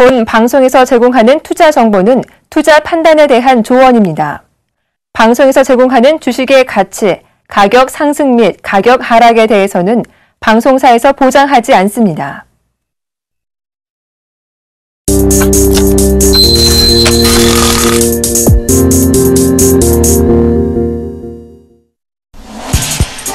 본 방송에서 제공하는 투자 정보는 투자 판단에 대한 조언입니다. 방송에서 제공하는 주식의 가치, 가격 상승 및 가격 하락에 대해서는 방송사에서 보장하지 않습니다.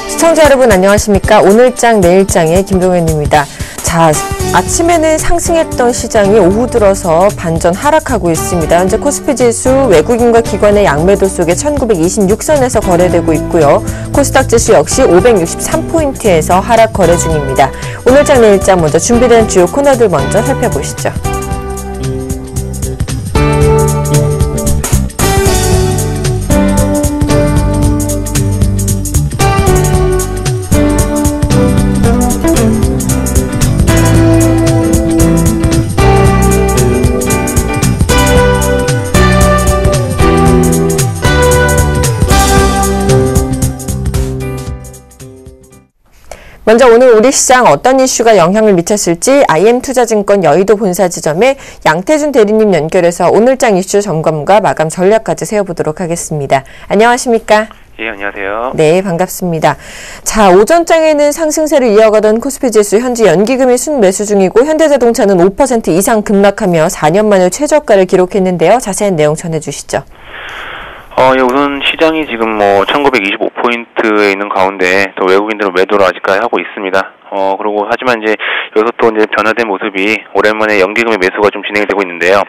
시청자 여러분 안녕하십니까? 오늘장 내일장의 김동현입니다. 자, 아침에는 상승했던 시장이 오후 들어서 반전 하락하고 있습니다. 현재 코스피 지수 외국인과 기관의 양매도 속에 1926선에서 거래되고 있고요. 코스닥 지수 역시 563포인트에서 하락 거래 중입니다. 오늘장 내일장 먼저 준비된 주요 코너들 먼저 살펴보시죠. 먼저 오늘 우리 시장 어떤 이슈가 영향을 미쳤을지 IM투자증권 여의도 본사 지점의 양태준 대리님 연결해서 오늘장 이슈 점검과 마감 전략까지 세워보도록 하겠습니다. 안녕하십니까? 예, 안녕하세요. 네, 반갑습니다. 자, 오전장에는 상승세를 이어가던 코스피 지수 현재 연기금이 순매수 중이고 현대자동차는 5% 이상 급락하며 4년 만에 최저가를 기록했는데요. 자세한 내용 전해주시죠. 예, 우선 시장이 지금 1925포인트에 있는 가운데 또 외국인들은 매도를 아직까지 하고 있습니다. 그리고 하지만 이제 여기서 또 이제 변화된 모습이 오랜만에 연기금의 매수가 좀 진행이 되고 있는데요.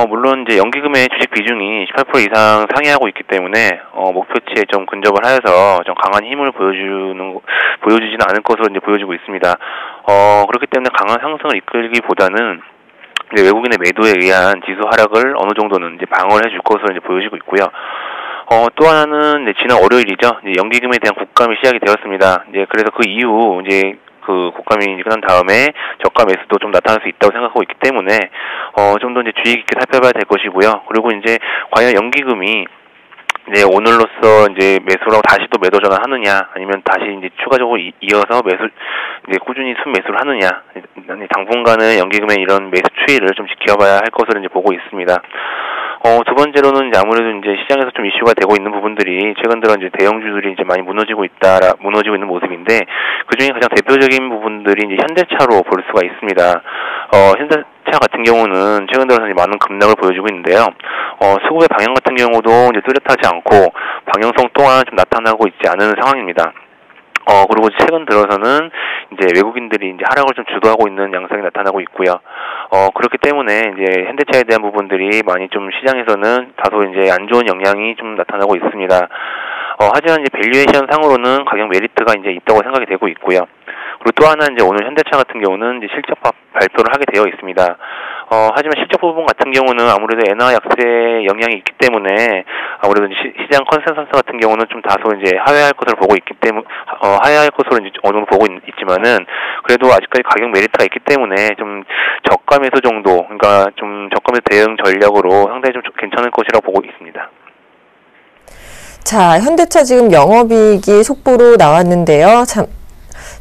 물론 이제 연기금의 주식 비중이 18% 이상 상회하고 있기 때문에 목표치에 좀 근접을 하여서 좀 강한 힘을 보여주지는 않을 것으로 이제 보여지고 있습니다. 그렇기 때문에 강한 상승을 이끌기보다는 이제 외국인의 매도에 의한 지수 하락을 어느 정도는 이제 방어를 해줄 것으로 이제 보여지고 있고요. 또 하나는 이제 지난 월요일이죠. 이제 연기금에 대한 국감이 시작이 되었습니다. 이제 그래서 그 이후 이제 그 국감이 끝난 다음에 저가 매수도 좀 나타날 수 있다고 생각하고 있기 때문에 좀 더 이제 주의 깊게 살펴봐야 될 것이고요. 그리고 이제 과연 연기금이 이제 오늘로써 이제 매수라고 다시 또 매도 전환하느냐, 아니면 다시 이제 추가적으로 이어서 이제 꾸준히 순매수를 하느냐, 당분간은 연기금의 이런 매수 추이를 좀 지켜봐야 할 것으로 이제 보고 있습니다. 두 번째로는 이제 아무래도 이제 시장에서 좀 이슈가 되고 있는 부분들이 최근 들어 이제 대형주들이 이제 많이 무너지고 있는 모습인데, 그 중에 가장 대표적인 부분들이 이제 현대차로 볼 수가 있습니다. 현대차 같은 경우는 최근 들어서 이제 많은 급락을 보여주고 있는데요. 수급의 방향 같은 경우도 이제 뚜렷하지 않고 방향성 또한 좀 나타나고 있지 않은 상황입니다. 그리고 최근 들어서는 이제 외국인들이 이제 하락을 좀 주도하고 있는 양상이 나타나고 있고요. 그렇기 때문에 이제 현대차에 대한 부분들이 많이 좀 시장에서는 다소 이제 안 좋은 영향이 좀 나타나고 있습니다. 하지만 이제 밸류에이션 상으로는 가격 메리트가 이제 있다고 생각이 되고 있고요. 그리고 또 하나 이제 오늘 현대차 같은 경우는 이제 실적 발표를 하게 되어 있습니다. 하지만 실적 부분 같은 경우는 아무래도 엔화 약세 영향이 있기 때문에 아무래도 시장 컨센서스 같은 경우는 좀 다소 이제 하회할 것으로 보고 있기 때문에 하회할 것으로 이제 어느 정도 보고 있지만은 그래도 아직까지 가격 메리트가 있기 때문에 좀 저가 매수 정도, 그러니까 좀 저가 매수 대응 전략으로 상당히 좀 괜찮을 것이라고 보고 있습니다. 자, 현대차 지금 영업이익이 속보로 나왔는데요.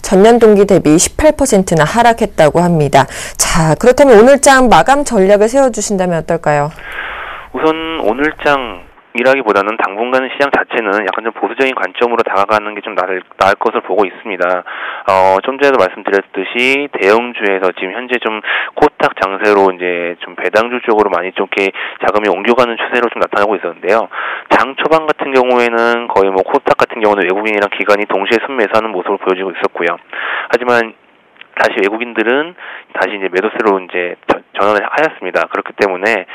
전년 동기 대비 18%나 하락했다고 합니다. 자, 그렇다면 오늘장 마감 전략을 세워주신다면 어떨까요? 우선 오늘장이라기보다는 당분간은 시장 자체는 약간 좀 보수적인 관점으로 다가가는 게 좀 나을 것을 보고 있습니다. 좀 전에도 말씀드렸듯이 대형주에서 지금 현재 좀 코스닥 장세로 이제 좀 배당주 쪽으로 많이 좀 이렇게 자금이 옮겨가는 추세로 좀 나타나고 있었는데요. 장 초반 같은 경우에는 거의 코스닥 같은 경우는 외국인이랑 기관이 동시에 순매수하는 모습을 보여주고 있었고요. 하지만 다시 외국인들은 다시 이제 매도세로 이제 전환을 하였습니다. 그렇기 때문에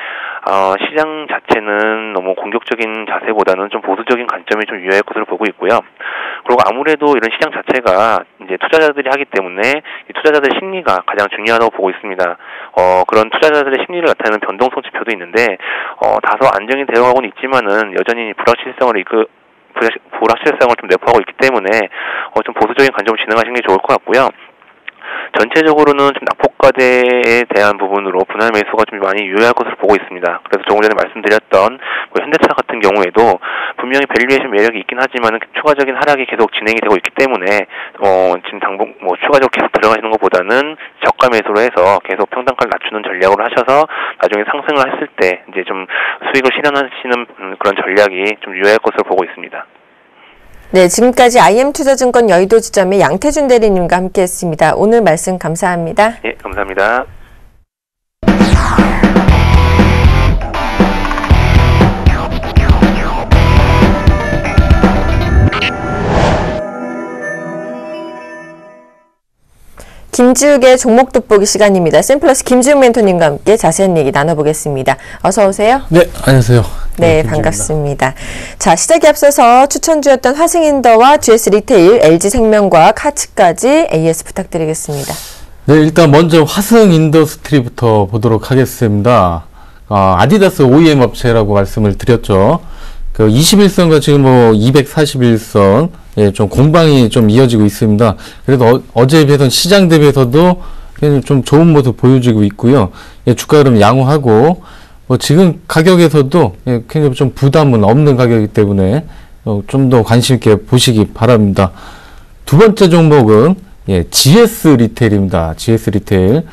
시장 자체는 너무 공격적인 자세보다는 좀 보수적인 관점이 좀 유효할 것으로 보고 있고요. 그리고 아무래도 이런 시장 자체가 이제 투자자들이 하기 때문에 이 투자자들의 심리가 가장 중요하다고 보고 있습니다. 그런 투자자들의 심리를 나타내는 변동성 지표도 있는데 다소 안정이 되어가고는 있지만은 여전히 불확실성을 좀 내포하고 있기 때문에 좀 보수적인 관점으로 진행하시는 게 좋을 것 같고요. 전체적으로는 좀 낙폭 국가대에 대한 부분으로 분할 매수가 좀 많이 유효할 것으로 보고 있습니다. 그래서 조금 전에 말씀드렸던 뭐 현대차 같은 경우에도 분명히 밸류에이션 매력이 있긴 하지만 추가적인 하락이 계속 진행이 되고 있기 때문에 지금 당분 뭐 추가적으로 계속 들어가시는 것보다는 저가 매수로 해서 계속 평단가를 낮추는 전략으로 하셔서 나중에 상승을 했을 때 이제 좀 수익을 실현하시는 그런 전략이 좀 유효할 것으로 보고 있습니다. 네, 지금까지 IM투자증권 여의도 지점의 양태준 대리님과 함께했습니다. 오늘 말씀 감사합니다. 예, 감사합니다. 김지욱의 종목 돋보기 시간입니다. 샘플러스 김지욱 멘토님과 함께 자세한 얘기 나눠보겠습니다. 어서 오세요. 네, 안녕하세요. 네, 반갑습니다. 자, 시작에 앞서서 추천주였던 화승인더와 GS리테일, LG생명과학, 하츠까지 AS 부탁드리겠습니다. 네, 일단 먼저 화승인더스트리부터 보도록 하겠습니다. 아디다스 OEM 업체라고 말씀을 드렸죠. 그 21선과 지금 뭐 241선, 예, 좀 공방이 좀 이어지고 있습니다. 그래도 어제에 비해서는 시장 대비해서도 좀 좋은 모습 보여지고 있고요. 예, 주가 흐름 양호하고, 뭐 지금 가격에서도 예, 굉장히 좀 부담은 없는 가격이기 때문에 좀 더 관심 있게 보시기 바랍니다. 두 번째 종목은 예, GS 리테일입니다. GS 리테일.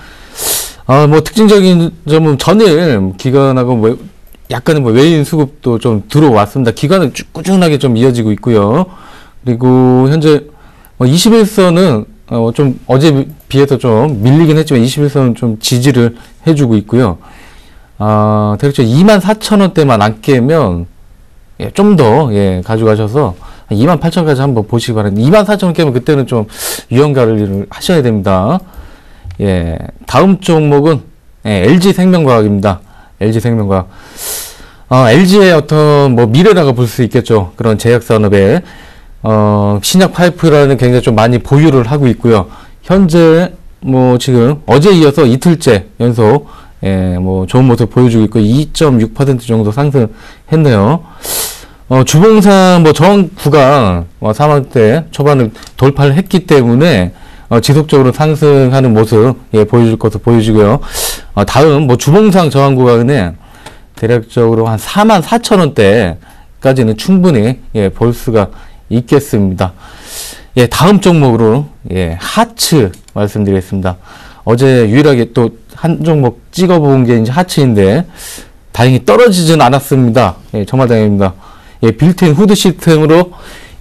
뭐 특징적인 점은 전일 기관하고 약간의 외인 수급도 좀 들어왔습니다. 기관은 꾸준하게 좀 이어지고 있고요. 그리고 현재 21선은 좀 어제 비해서 좀 밀리긴 했지만 21선은 좀 지지를 해주고 있고요. 대략 24,000원대만 안 깨면 예, 좀 더 예, 가져가셔서 28,000원까지 한번 보시기 바랍니다. 24,000원 깨면 그때는 좀 유형 관리를 하셔야 됩니다. 예, 다음 종목은 예, LG생명과학입니다. LG생명과학. LG의 어떤 뭐 미래라고 볼 수 있겠죠. 그런 제약산업에 신약 파이프라는 굉장히 좀 많이 보유를 하고 있고요. 현재 뭐 지금 어제 이어서 이틀째 연속 예, 뭐 좋은 모습 보여주고 있고 2.6% 정도 상승했네요. 주봉상 뭐 저항 구간 3만원대 초반을 돌파를 했기 때문에 지속적으로 상승하는 모습 예, 보여줄 것으로 보여지고요. 다음 뭐 주봉상 저항 구간에 대략적으로 한 44,000원대까지는 충분히 예, 볼 수가 있겠습니다. 예, 다음 종목으로 예, 하츠 말씀드리겠습니다. 어제 유일하게 또 한 종목 찍어본 게 이제 하츠인데 다행히 떨어지진 않았습니다. 예, 정말 다행입니다. 예, 빌트인 후드 시스템으로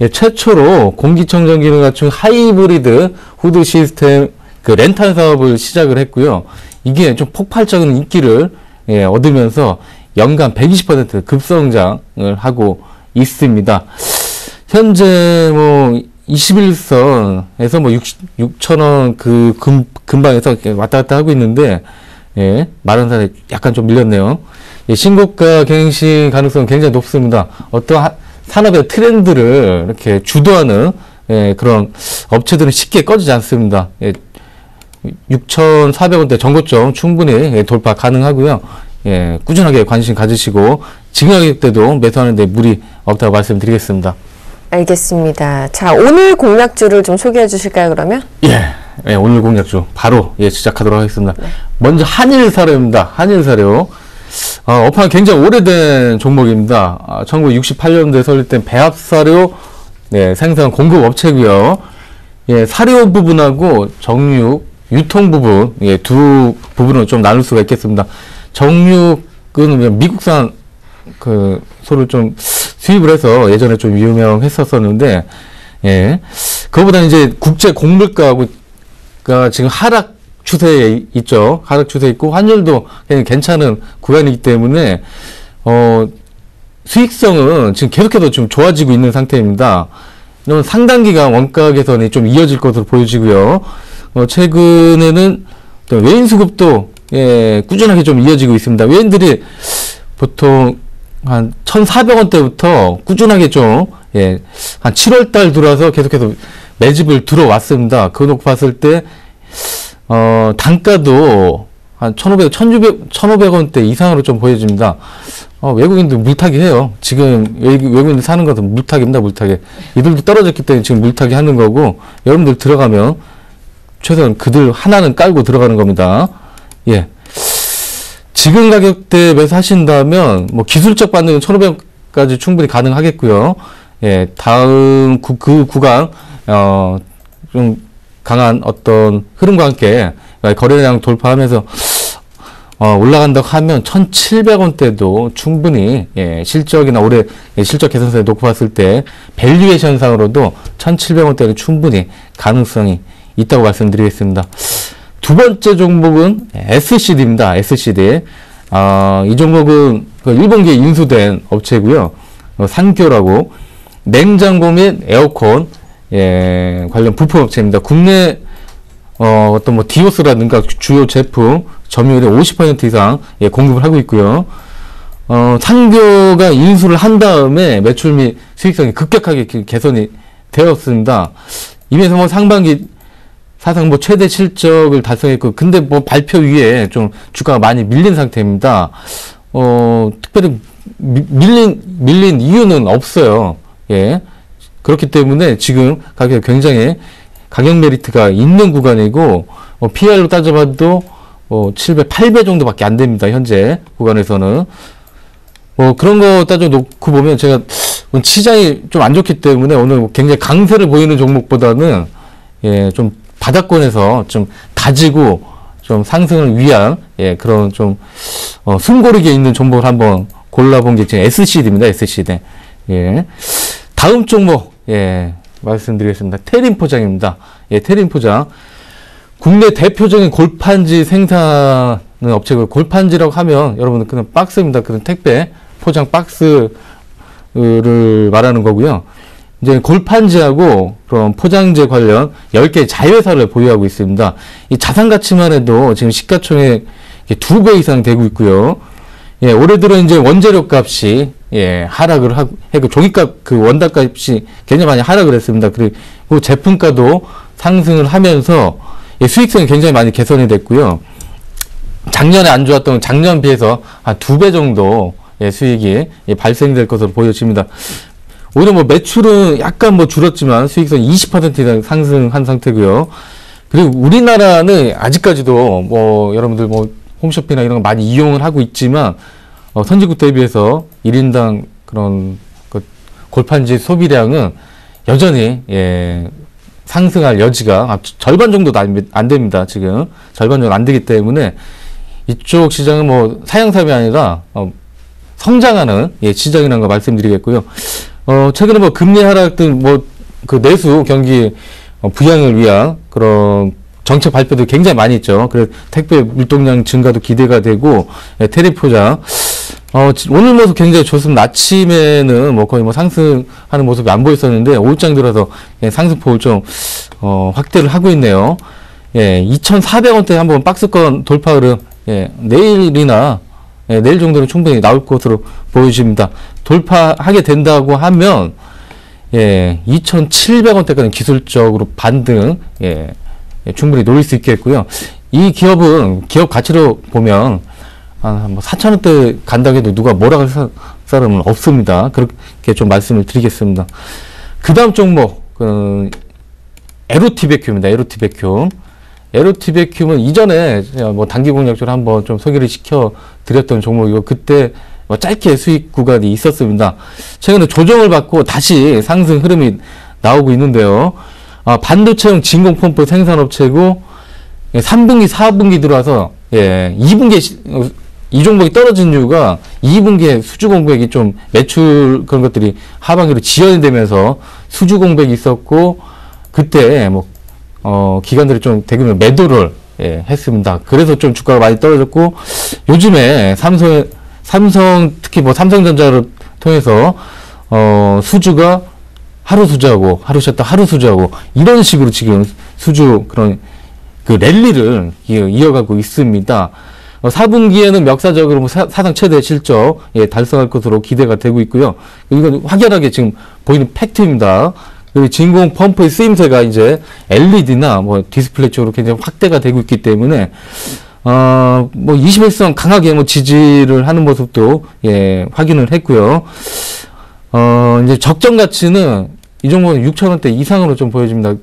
예, 최초로 공기청정 기능을 갖춘 하이브리드 후드 시스템 그 렌탈 사업을 시작을 했고요. 이게 좀 폭발적인 인기를 예, 얻으면서 연간 120% 급성장을 하고 있습니다. 현재 뭐 21선에서 뭐 6,000원 그 근방에서 왔다 갔다 하고 있는데 예, 마른산에 약간 좀 밀렸네요. 예, 신고가 갱신 가능성은 굉장히 높습니다. 어떤 산업의 트렌드를 이렇게 주도하는 예, 그런 업체들은 쉽게 꺼지지 않습니다. 예, 6,400원대 전고점 충분히 예, 돌파 가능하고요. 예, 꾸준하게 관심 가지시고 지금 가격 때도 매수하는데 무리 없다고 말씀드리겠습니다. 알겠습니다. 자, 오늘 공략주를 좀 소개해 주실까요, 그러면? 예, 예, 오늘 공략주 바로 예, 시작하도록 하겠습니다. 네. 먼저 한일사료입니다. 한일사료. 업황이 굉장히 오래된 종목입니다. 1968년도에 설립된 배합사료 네, 생산 공급 업체고요. 예, 사료 부분하고 정육, 유통 부분, 예, 두 부분으로 좀 나눌 수가 있겠습니다. 정육은 미국산 그 소를 좀 수입을 해서 예전에 좀 유명했었었는데, 예, 그거보다 이제 국제 곡물가가 지금 하락 추세에 있죠. 하락 추세에 있고 환율도 괜찮은 구간이기 때문에 수익성은 지금 계속해서 좀 좋아지고 있는 상태입니다. 이런 상당 기간 원가 개선이 좀 이어질 것으로 보여지고요. 최근에는 외인 수급도 예, 꾸준하게 좀 이어지고 있습니다. 외인들이 보통 한 1,400원대부터 꾸준하게 좀 예, 한 7월달 들어와서 계속해서 매집을 들어왔습니다. 그거 놓고 봤을 때 단가도 한 1,500원대 이상으로 좀 보여집니다. 외국인들 물타기 해요. 지금 외국인들 사는 것은 물타기입니다. 물타기. 이들도 떨어졌기 때문에 지금 물타기 하는 거고, 여러분들 들어가면 최소한 그들 하나는 깔고 들어가는 겁니다. 예. 지금 가격대에 매수하신다면, 뭐, 기술적 반등은 1,500까지 충분히 가능하겠고요. 예, 다음 그 구간, 좀 강한 어떤 흐름과 함께 거래량 돌파하면서, 올라간다고 하면 1,700원대도 충분히, 예, 실적이나 올해 실적 개선세에 놓고 봤을 때, 밸류에이션상으로도 1,700원대는 충분히 가능성이 있다고 말씀드리겠습니다. 두 번째 종목은 SCD입니다. SCD. 이 종목은 그 일본기에 인수된 업체고요. 산교라고 냉장고 및 에어컨 관련 부품 업체입니다. 국내 어떤 뭐 디오스라든가 주요 제품 점유율의 50% 이상 공급을 하고 있고요. 산교가 인수를 한 다음에 매출 및 수익성이 급격하게 개선이 되었습니다. 이면서 뭐 상반기 사상 뭐 최대 실적을 달성했고, 근데 뭐 발표 위에 좀 주가가 많이 밀린 상태입니다. 특별히 밀린 이유는 없어요. 예. 그렇기 때문에 지금 가격이 굉장히 가격 메리트가 있는 구간이고, PR로 따져봐도 7배, 8배 정도밖에 안 됩니다. 현재 구간에서는. 그런 거 따져 놓고 보면 제가 시장이 좀 안 좋기 때문에 오늘 굉장히 강세를 보이는 종목보다는 예, 좀 바닥권에서 좀 다지고 좀 상승을 위한 그런 좀 숨고르기에 있는 종목을 한번 골라본 게 지금 SCD입니다. SCD. 예. 다음 종목 말씀드리겠습니다. 태림포장입니다. 예, 태림포장. 국내 대표적인 골판지 생산하는 업체고, 골판지라고 하면 여러분들 그냥 박스입니다. 그런 택배 포장 박스를 말하는 거고요. 이제 골판지하고 그런 포장재 관련 10개 자회사를 보유하고 있습니다. 이 자산 가치만 해도 지금 시가총액 2배 이상 되고 있고요. 예, 올해 들어 이제 원재료 값이 하락을 하고 종이값 그 원단 값이 굉장히 많이 하락을 했습니다. 그리고 제품가도 상승을 하면서 수익성이 굉장히 많이 개선이 됐고요. 작년에 안 좋았던 작년 비해서 한 2배 정도 수익이 발생될 것으로 보여집니다. 오히려 뭐 매출은 약간 뭐 줄었지만 수익성이 20% 이상 상승한 상태고요. 그리고 우리나라는 아직까지도 뭐 여러분들 뭐 홈쇼핑이나 이런 거 많이 이용을 하고 있지만 선진국 대비해서 1인당 그런 그 골판지 소비량은 여전히 상승할 여지가 절반 정도도 안 됩니다. 지금 절반 정도 안 되기 때문에 이쪽 시장은 뭐 사양삼이 아니라 성장하는 시장이라는 거 말씀드리겠고요. 최근에 뭐 금리 하락 등 뭐 그 내수 경기 부양을 위한 그런 정책 발표도 굉장히 많이 있죠. 그래서 택배 물동량 증가도 기대가 되고, 태림포장 오늘 모습 굉장히 좋습니다. 아침에는 뭐 거의 뭐 상승하는 모습이 안 보였었는데 오후장 들어서 상승폭을 좀 확대를 하고 있네요. 2,400원대 한번 박스권 돌파 흐름 내일이나 내일 정도는 충분히 나올 것으로 보여집니다. 돌파하게 된다고 하면 2,700원대까지 기술적으로 반등 충분히 노릴 수 있겠고요. 이 기업은 기업 가치로 보면 뭐 4,000원대 간다고 해도 누가 뭐라고 할 사람은 없습니다. 그렇게 좀 말씀을 드리겠습니다. 그 다음 종목 에로티베큐입니다. 에로티베큐. 에로티베큐는 이전에 뭐 단기 공략적으로 한번 좀 소개를 시켜 드렸던 종목이고, 그때 뭐 짧게 수익 구간이 있었습니다. 최근에 조정을 받고 다시 상승 흐름이 나오고 있는데요. 반도체용 진공 펌프 생산업체고 3분기, 4분기 들어와서 2분기에 이 종목이 떨어진 이유가 2분기에 수주 공백이 좀 매출 그런 것들이 하반기로 지연이 되면서 수주 공백이 있었고, 그때 뭐 기관들이 좀 대규모 매도를 했습니다. 그래서 좀 주가가 많이 떨어졌고, 요즘에 삼성 특히 뭐 삼성전자를 통해서 수주가 하루 수주하고 하루 쉬었다 하루 수주하고 이런 식으로 지금 수주 그런 그 랠리를 이어가고 있습니다. 4분기에는 역사적으로 뭐 사상 최대 실적 달성할 것으로 기대가 되고 있고요. 이건 확연하게 지금 보이는 팩트입니다. 그리고 진공 펌프의 쓰임새가 이제 LED나 뭐 디스플레이 쪽으로 굉장히 확대가 되고 있기 때문에 뭐 21선 강하게 뭐 지지를 하는 모습도 확인을 했고요. 이제 적정 가치는 이 종목은 6,000원대 이상으로 좀 보여집니다.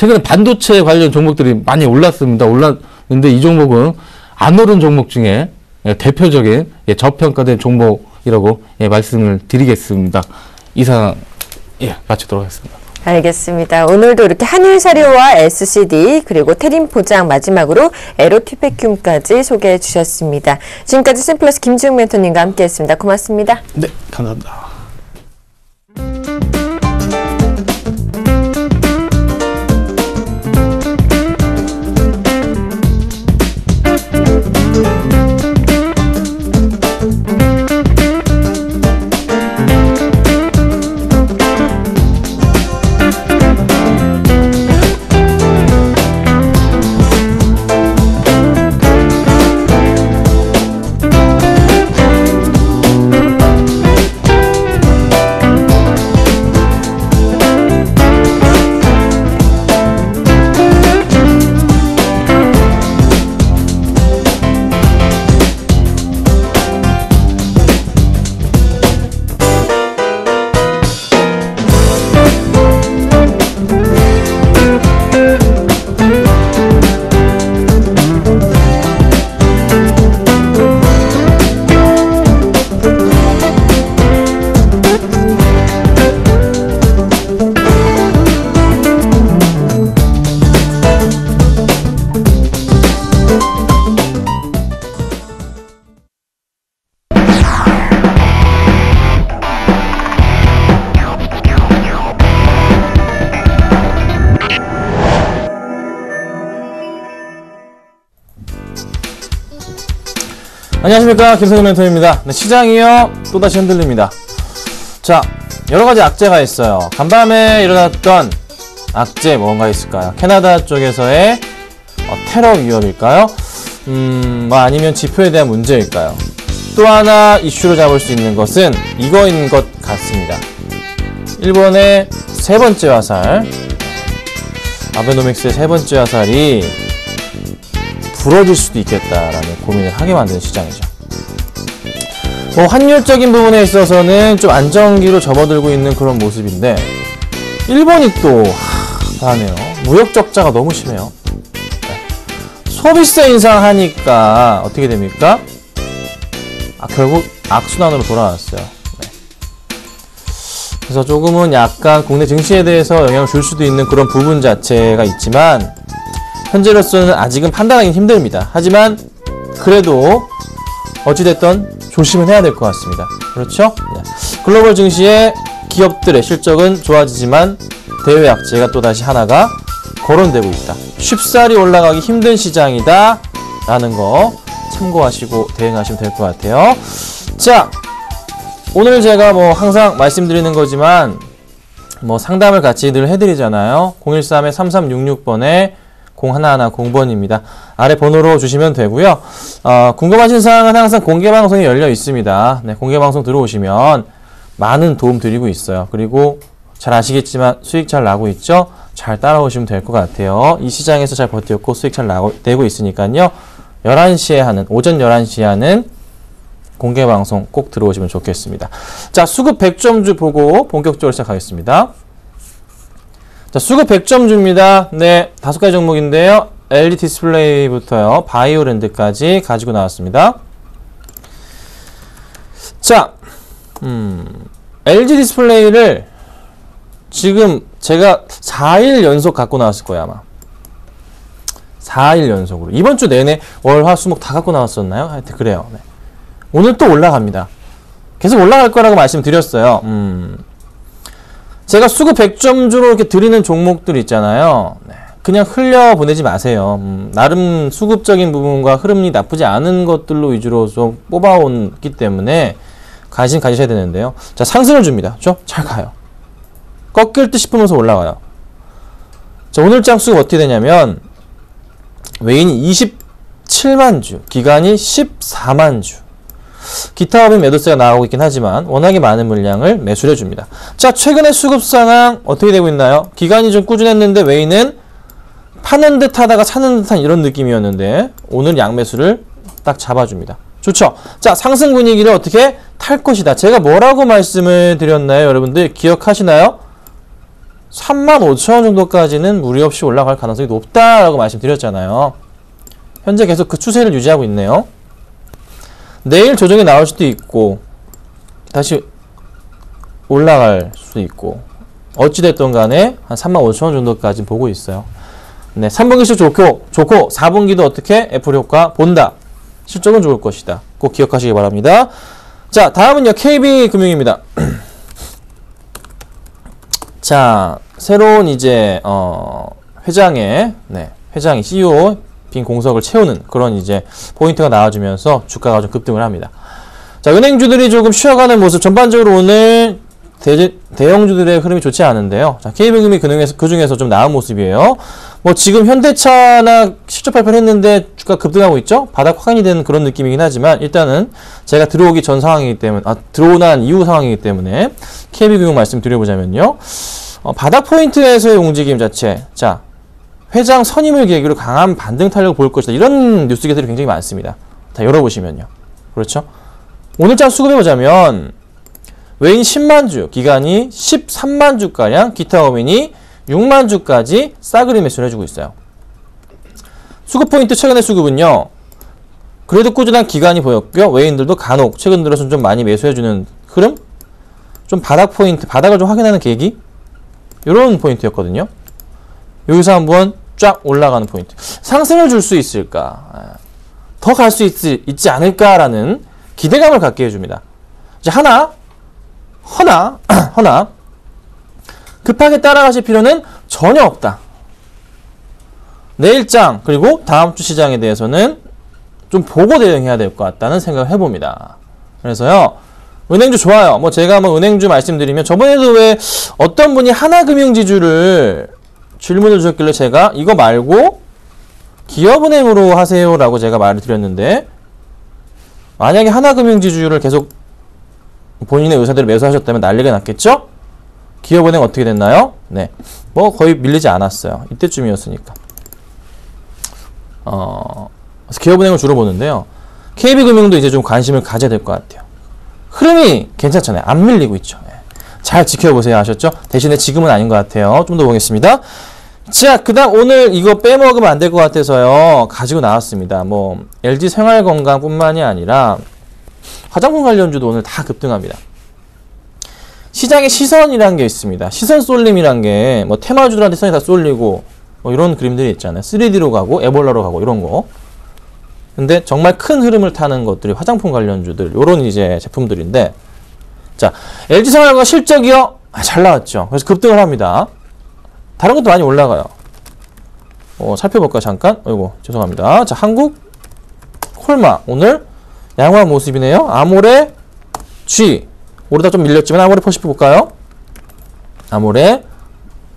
최근에 반도체 관련 종목들이 많이 올랐습니다. 올랐는데 이 종목은 안 오른 종목 중에 대표적인 저평가된 종목이라고 말씀을 드리겠습니다. 이상 마치도록 하겠습니다. 알겠습니다. 오늘도 이렇게 한일사료와 SCD 그리고 테림포장 마지막으로 에로티페큐까지 소개해 주셨습니다. 지금까지 샘플러스 김지웅 멘토님과 함께했습니다. 고맙습니다. 네, 감사합니다. 안녕하십니까, 김성근 멘토입니다. 네, 시장이요 또다시 흔들립니다. 자, 여러가지 악재가 있어요. 간밤에 일어났던 악재 뭔가 있을까요? 캐나다 쪽에서의 테러 위협일까요? 뭐 아니면 지표에 대한 문제일까요? 또 하나 이슈로 잡을 수 있는 것은 이거인 것 같습니다. 일본의 세 번째 화살, 아베노믹스의 세 번째 화살이 부러질 수도 있겠다라는 고민을 하게 만드는 시장이죠. 뭐 환율적인 부분에 있어서는 좀 안정기로 접어들고 있는 그런 모습인데 일본이 또 다네요. 무역 적자가 너무 심해요. 소비세 인상하니까 어떻게 됩니까? 결국 악순환으로 돌아왔어요. 그래서 조금은 약간 국내 증시에 대해서 영향을 줄 수도 있는 그런 부분 자체가 있지만 현재로서는 아직은 판단하기 힘듭니다. 하지만 그래도 어찌됐든 조심은 해야 될 것 같습니다. 그렇죠? 네. 글로벌 증시의 기업들의 실적은 좋아지지만 대외 악재가 또다시 하나가 거론되고 있다. 쉽사리 올라가기 힘든 시장이다 라는 거 참고하시고 대응하시면 될 것 같아요. 자, 오늘 제가 뭐 항상 말씀드리는 거지만 뭐 상담을 같이 늘 해드리잖아요. 013-3366번에 0110번입니다. 아래 번호로 주시면 되고요. 궁금하신 사항은 항상 공개방송이 열려 있습니다. 네, 공개방송 들어오시면 많은 도움 드리고 있어요. 그리고 잘 아시겠지만 수익 잘 나고 있죠? 잘 따라오시면 될 것 같아요. 이 시장에서 잘 버텼고 수익 잘 내고 있으니까요. 11시에 하는, 오전 11시에 하는 공개방송 꼭 들어오시면 좋겠습니다. 자, 수급 100점주 보고 본격적으로 시작하겠습니다. 자, 수급 100점주입니다. 네, 5가지 종목인데요. LG 디스플레이부터요, 바이오랜드까지 가지고 나왔습니다. 자, LG 디스플레이를 지금 제가 4일 연속 갖고 나왔을 거예요, 아마. 4일 연속으로. 이번 주 내내 월, 화, 수, 목 다 갖고 나왔었나요? 하여튼 그래요. 네. 오늘 또 올라갑니다. 계속 올라갈 거라고 말씀드렸어요. 제가 수급 100점주로 이렇게 드리는 종목들 있잖아요. 네. 그냥 흘려보내지 마세요. 나름 수급적인 부분과 흐름이 나쁘지 않은 것들로 위주로 좀 뽑아온기 때문에 관심 가지셔야 되는데요. 자, 상승을 줍니다. 그렇죠? 잘 가요. 꺾일 듯 싶으면서 올라가요. 자, 오늘장 수급 어떻게 되냐면 외인이 27만 주, 기간이 14만 주. 기타 업인 매도세가 나오고 있긴 하지만 워낙에 많은 물량을 매수를 해줍니다. 자, 최근의 수급 상황 어떻게 되고 있나요? 기간이 좀 꾸준했는데 외인은 파는 듯 하다가 사는 듯한 이런 느낌이었는데 오늘 양매수를 딱 잡아줍니다. 좋죠? 자, 상승 분위기를 어떻게 탈 것이다. 제가 뭐라고 말씀을 드렸나요? 여러분들 기억하시나요? 35,000원 정도까지는 무리 없이 올라갈 가능성이 높다라고 말씀드렸잖아요. 현재 계속 그 추세를 유지하고 있네요. 내일 조정이 나올 수도 있고 다시 올라갈 수도 있고 어찌됐든 간에 한 35,000원 정도까지 보고 있어요. 네, 3분기 실적 좋고 4분기도 어떻게 애플 효과 본다. 실적은 좋을 것이다. 꼭 기억하시기 바랍니다. 자, 다음은요. KB금융입니다. 자, 새로운 이제 회장이 CEO 빈 공석을 채우는 그런 이제 포인트가 나와주면서 주가가 좀 급등을 합니다. 자, 은행주들이 조금 쉬어가는 모습, 전반적으로 오늘 대형주들의 흐름이 좋지 않은데요. 자, KB금융이 그 중에서 좀 나은 모습이에요. 뭐 지금 현대차나 실적 발표를 했는데 주가 급등하고 있죠? 바닥 확인이 되는 그런 느낌이긴 하지만 일단은 제가 들어오기 전 상황이기 때문에, 들어오고 난 이후 상황이기 때문에 KB금융 말씀드려보자면요. 바닥 포인트에서의 움직임 자체. 자, 회장 선임을 계기로 강한 반등 탄력을 보일 것이다. 이런 뉴스 기사들이 굉장히 많습니다. 자, 열어보시면요. 그렇죠? 오늘장 수급해보자면 외인 10만 주, 기간이 13만 주가량, 기타 범인이 6만 주까지 싸그리 매수를 해주고 있어요. 수급 포인트 최근의 수급은요. 그래도 꾸준한 기간이 보였고요. 외인들도 간혹 최근 들어서 좀 많이 매수해주는 흐름? 좀 바닥 포인트, 바닥을 좀 확인하는 계기? 이런 포인트였거든요. 여기서 한번 쫙 올라가는 포인트. 상승을 줄 수 있을까? 더 갈 수 있지 않을까라는 기대감을 갖게 해줍니다. 이제 허나 급하게 따라가실 필요는 전혀 없다. 내일장 그리고 다음 주 시장에 대해서는 좀 보고 대응해야 될 것 같다는 생각을 해봅니다. 그래서요. 은행주 좋아요. 뭐 제가 뭐 은행주 말씀드리면 저번에도 왜 어떤 분이 하나금융지주를 질문을 주셨길래 제가 이거 말고 기업은행으로 하세요라고 제가 말을 드렸는데 만약에 하나금융지주를 계속 본인의 의사대로 매수하셨다면 난리가 났겠죠? 기업은행 어떻게 됐나요? 네. 뭐 거의 밀리지 않았어요. 이때쯤이었으니까. 그래서 기업은행을 주로 보는데요. KB금융도 이제 좀 관심을 가져야 될 것 같아요. 흐름이 괜찮잖아요. 안 밀리고 있죠. 네. 잘 지켜보세요. 아셨죠? 대신에 지금은 아닌 것 같아요. 좀 더 보겠습니다. 자, 그 다음 오늘 이거 빼먹으면 안 될 것 같아서요. 가지고 나왔습니다. 뭐 LG생활건강뿐만이 아니라 화장품 관련주도 오늘 다 급등합니다. 시장에 시선이라는 게 있습니다. 시선 쏠림이란 게 뭐 테마주들한테 시선이 다 쏠리고 뭐 이런 그림들이 있잖아요. 3D로 가고 에볼라로 가고 이런 거. 근데 정말 큰 흐름을 타는 것들이 화장품 관련주들 요런 이제 제품들인데 자, LG생활건강 실적이요. 잘 나왔죠. 그래서 급등을 합니다. 다른 것도 많이 올라가요. 살펴볼까요? 잠깐. 아이고 죄송합니다. 자, 한국 콜마 오늘 양호한 모습이네요. 아모레 G 오르다 좀 밀렸지만 아모레 퍼시픽 볼까요? 아모레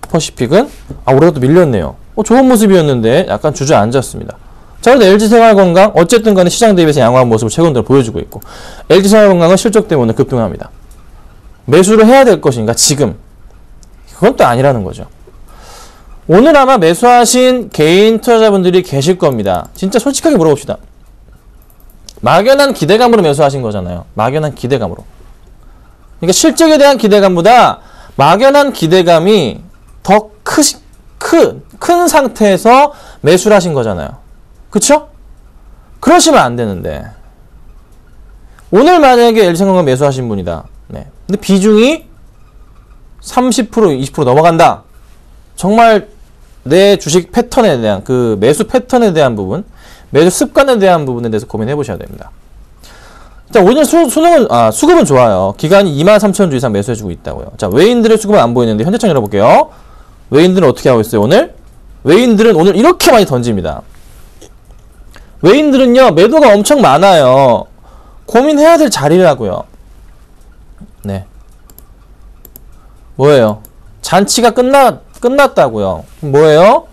퍼시픽은 오르다 또 밀렸네요. 좋은 모습이었는데 약간 주저앉았습니다. 자, 그런데 LG생활건강 어쨌든 간에 시장 대비해서 양호한 모습을 최근 들어 보여주고 있고 LG생활건강은 실적 때문에 급등합니다. 매수를 해야 될 것인가? 지금. 그건 또 아니라는 거죠. 오늘 아마 매수하신 개인 투자자분들이 계실 겁니다. 진짜 솔직하게 물어봅시다. 막연한 기대감으로 매수하신 거잖아요. 막연한 기대감으로. 그러니까 실적에 대한 기대감보다 막연한 기대감이 더 큰 상태에서 매수를 하신 거잖아요. 그쵸? 그러시면 안 되는데. 오늘 만약에 LG생활건강 매수하신 분이다. 네. 근데 비중이 30%, 20% 넘어간다. 정말 내 주식 패턴에 대한 그 매수 패턴에 대한 부분, 매수 습관에 대한 부분에 대해서 고민해 보셔야 됩니다. 자, 오늘 수급은 좋아요. 기간이 23,000주 이상 매수해주고 있다고요. 자, 외인들의 수급은 안 보이는데 현대차 열어볼게요. 외인들은 어떻게 하고 있어요, 오늘? 외인들은 오늘 이렇게 많이 던집니다. 외인들은요, 매도가 엄청 많아요. 고민해야 될 자리라고요. 네. 뭐예요? 잔치가 끝났다고요. 뭐예요?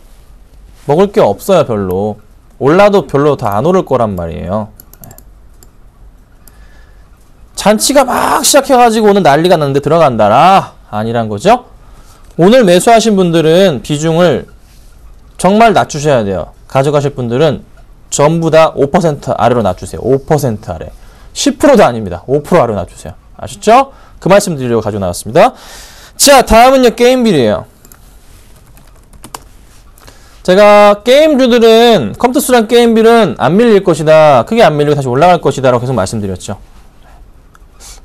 먹을 게 없어요, 별로. 올라도 별로 더 안 오를 거란 말이에요. 잔치가 막 시작해가지고 오늘 난리가 났는데 들어간다라? 아니란 거죠? 오늘 매수하신 분들은 비중을 정말 낮추셔야 돼요. 가져가실 분들은 전부 다 5% 아래로 낮추세요. 5% 아래. 10%도 아닙니다. 5% 아래로 낮추세요. 아셨죠? 그 말씀 드리려고 가지고 나왔습니다. 자, 다음은요, 게임빌이에요. 제가 게임주들은 컴투스랑 게임빌은 안 밀릴 것이다. 크게 안 밀리고 다시 올라갈 것이다 라고 계속 말씀드렸죠.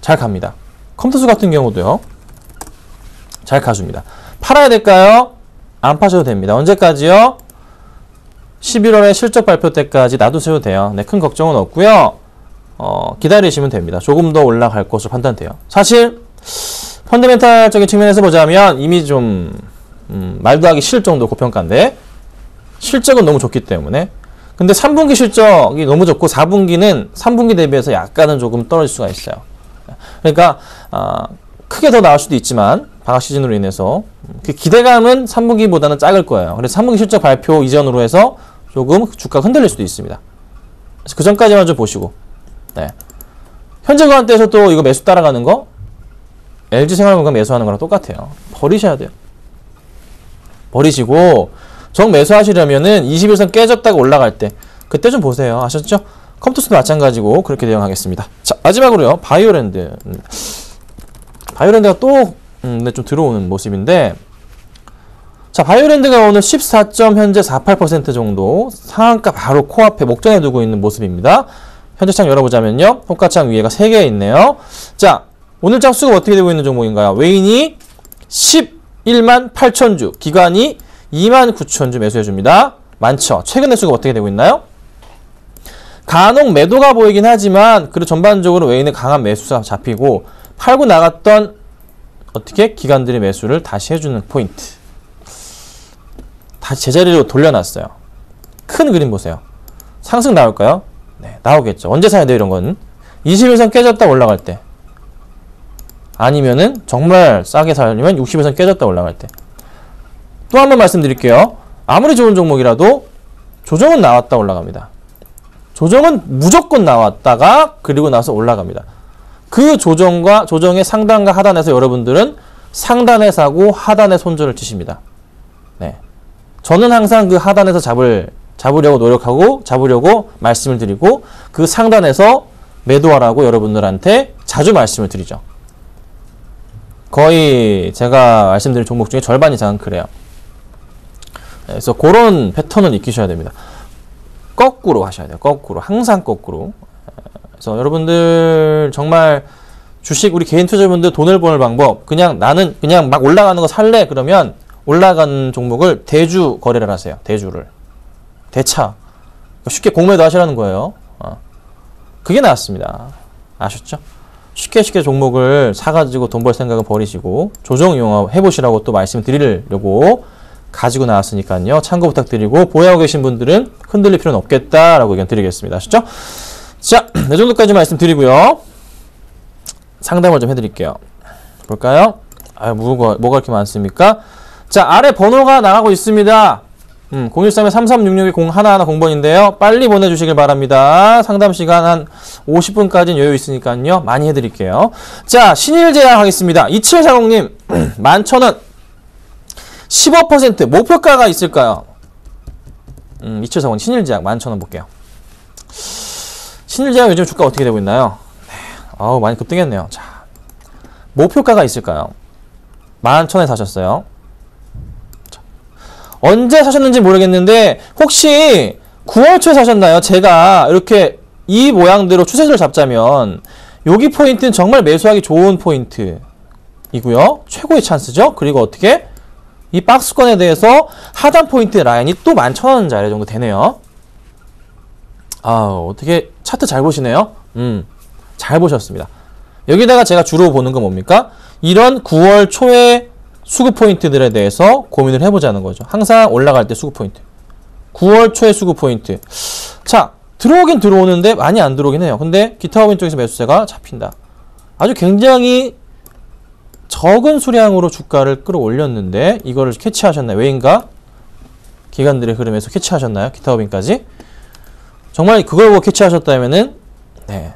잘 갑니다. 컴투스 같은 경우도요. 잘 가줍니다. 팔아야 될까요? 안 파셔도 됩니다. 언제까지요? 11월에 실적 발표 때까지 놔두셔도 돼요. 네, 큰 걱정은 없고요. 기다리시면 됩니다. 조금 더 올라갈 것으로 판단돼요. 사실 펀더멘탈적인 측면에서 보자면 이미 좀 말도 하기 싫을 정도 고평가인데 실적은 너무 좋기 때문에. 근데 3분기 실적이 너무 좋고 4분기는 3분기 대비해서 약간은 조금 떨어질 수가 있어요. 그러니까 크게 더 나올 수도 있지만 방학 시즌으로 인해서 그 기대감은 3분기보다는 작을 거예요. 그래서 3분기 실적 발표 이전으로 해서 조금 주가가 흔들릴 수도 있습니다. 그래서 그 전까지만 좀 보시고. 네. 현재 구간대에서 또 이거 매수 따라가는 거 LG생활건강 매수하는 거랑 똑같아요. 버리셔야 돼요. 버리시고 정 매수하시려면은 21선 깨졌다가 올라갈 때 그때 좀 보세요. 아셨죠? 컴투스도 마찬가지고 그렇게 대응하겠습니다. 자, 마지막으로요. 바이오랜드. 바이오랜드가 또 좀 들어오는 모습인데, 자, 바이오랜드가 오늘 14점 현재 48% 정도 상한가 바로 코앞에 목전에 두고 있는 모습입니다. 현재 창 열어보자면요. 호가창 위에가 3개 있네요. 자, 오늘 장 수가 어떻게 되고 있는 종목인가요? 외인이 11만 8천주, 기관이 2만 9천주 매수해줍니다. 많죠? 최근의 수가 어떻게 되고 있나요? 간혹 매도가 보이긴 하지만 그리고 전반적으로 외인의 강한 매수가 잡히고 팔고 나갔던 어떻게 기관들의 매수를 다시 해주는 포인트. 다시 제자리로 돌려놨어요. 큰 그림 보세요. 상승 나올까요? 네, 나오겠죠. 언제 사야 돼요, 이런 건? 21선 깨졌다 올라갈 때. 아니면은 정말 싸게 사려면 60일선 깨졌다 올라갈 때. 또 한 번 말씀드릴게요. 아무리 좋은 종목이라도 조정은 나왔다 올라갑니다. 조정은 무조건 나왔다가 그리고 나서 올라갑니다. 그 조정의 상단과 하단에서 여러분들은 상단에 사고 하단에 손절을 치십니다. 네. 저는 항상 그 하단에서 잡으려고 노력하고 잡으려고 말씀을 드리고 그 상단에서 매도하라고 여러분들한테 자주 말씀을 드리죠. 거의 제가 말씀드린 종목 중에 절반 이상은 그래요. 그래서 그런 패턴을 익히셔야 됩니다. 거꾸로 하셔야 돼요. 거꾸로. 항상 거꾸로. 그래서 여러분들 정말 주식 우리 개인 투자자분들 돈을 버는 방법 나는 그냥 막 올라가는 거 살래 그러면 올라가는 종목을 대주 거래를 하세요. 대주를. 대차. 쉽게 공매도 하시라는 거예요. 그게 나았습니다. 아셨죠? 쉽게 종목을 사가지고 돈 벌 생각은 버리시고 조정 이용해 보시라고 또 말씀드리려고 가지고 나왔으니까요. 참고 부탁드리고 보유하고 계신 분들은 흔들릴 필요는 없겠다라고 의견 드리겠습니다. 아셨죠? 자, 이 정도까지 말씀드리고요. 상담을 좀 해드릴게요. 볼까요? 뭐가 이렇게 많습니까? 자, 아래 번호가 나가고 있습니다. 013-3366-0110번인데요. 빨리 보내주시길 바랍니다. 상담 시간 한 50분까지는 여유 있으니까요. 많이 해드릴게요. 자, 신일제약 하겠습니다. 2740님, 11,000원. 15% 목표가가 있을까요? 2740원 신일제약 11,000원 볼게요. 신일제약 요즘 주가 어떻게 되고 있나요? 네, 많이 급등했네요. 자, 목표가가 있을까요? 11,000원에 사셨어요. 자, 언제 사셨는지 모르겠는데 혹시 9월 초에 사셨나요? 제가 이렇게 이 모양대로 추세를 잡자면 여기 포인트는 정말 매수하기 좋은 포인트이고요. 최고의 찬스죠. 그리고 어떻게? 이 박스권에 대해서 하단 포인트 라인이 또 11,000원짜리 정도 되네요. 어떻게 차트 잘 보시네요. 잘 보셨습니다. 여기다가 제가 주로 보는 건 뭡니까? 이런 9월 초의 수급 포인트들에 대해서 고민을 해보자는 거죠. 항상 올라갈 때 수급 포인트. 9월 초의 수급 포인트. 자, 들어오긴 들어오는데 많이 안 들어오긴 해요. 근데 기타 법인 쪽에서 매수세가 잡힌다. 아주 굉장히 적은 수량으로 주가를 끌어올렸는데 이거를 캐치하셨나요? 왜인가? 기관들의 흐름에서 캐치하셨나요? 기타 법인까지? 정말 그걸 보고 캐치하셨다면은 네,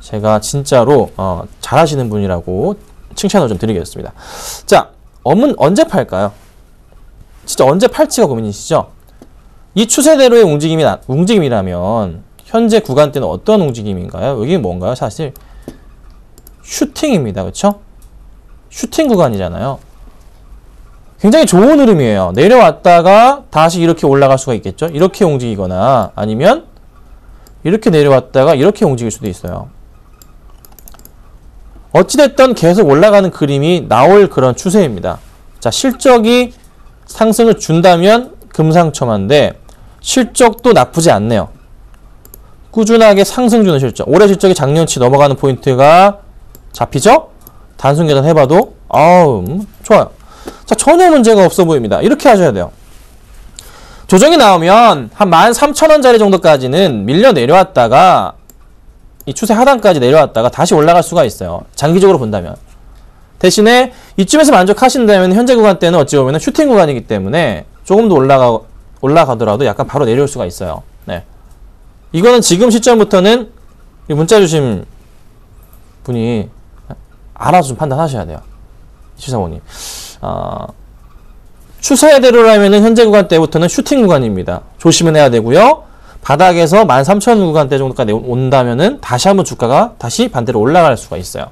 제가 진짜로 잘하시는 분이라고 칭찬을 좀 드리겠습니다. 자, 언제 팔까요? 진짜 언제 팔지가 고민이시죠? 이 추세대로의 움직임이라면 현재 구간대는 어떤 움직임인가요? 여기 뭔가요? 사실 슈팅입니다. 그렇죠? 슈팅 구간이잖아요. 굉장히 좋은 흐름이에요. 내려왔다가 다시 이렇게 올라갈 수가 있겠죠. 이렇게 움직이거나 아니면 이렇게 내려왔다가 이렇게 움직일 수도 있어요. 어찌됐든 계속 올라가는 그림이 나올 그런 추세입니다. 자, 실적이 상승을 준다면 금상첨화인데 실적도 나쁘지 않네요. 꾸준하게 상승 주는 실적. 올해 실적이 작년치 넘어가는 포인트가 잡히죠? 단순 계산 해봐도 좋아요. 자, 전혀 문제가 없어 보입니다. 이렇게 하셔야 돼요. 조정이 나오면 한 13,000원짜리 정도까지는 밀려 내려왔다가 이 추세 하단까지 내려왔다가 다시 올라갈 수가 있어요. 장기적으로 본다면. 대신에 이쯤에서 만족하신다면 현재 구간대는 어찌 보면 슈팅 구간이기 때문에 조금 더 올라가더라도 약간 바로 내려올 수가 있어요. 네. 이거는 지금 시점부터는 문자 주신 분이 알아서 좀 판단하셔야 돼요. 시사모님. 추세대로라면 현재 구간대부터는 슈팅 구간입니다. 조심은 해야 되고요. 바닥에서 13,000 구간대 정도까지 온다면은 다시 한번 주가가 다시 반대로 올라갈 수가 있어요.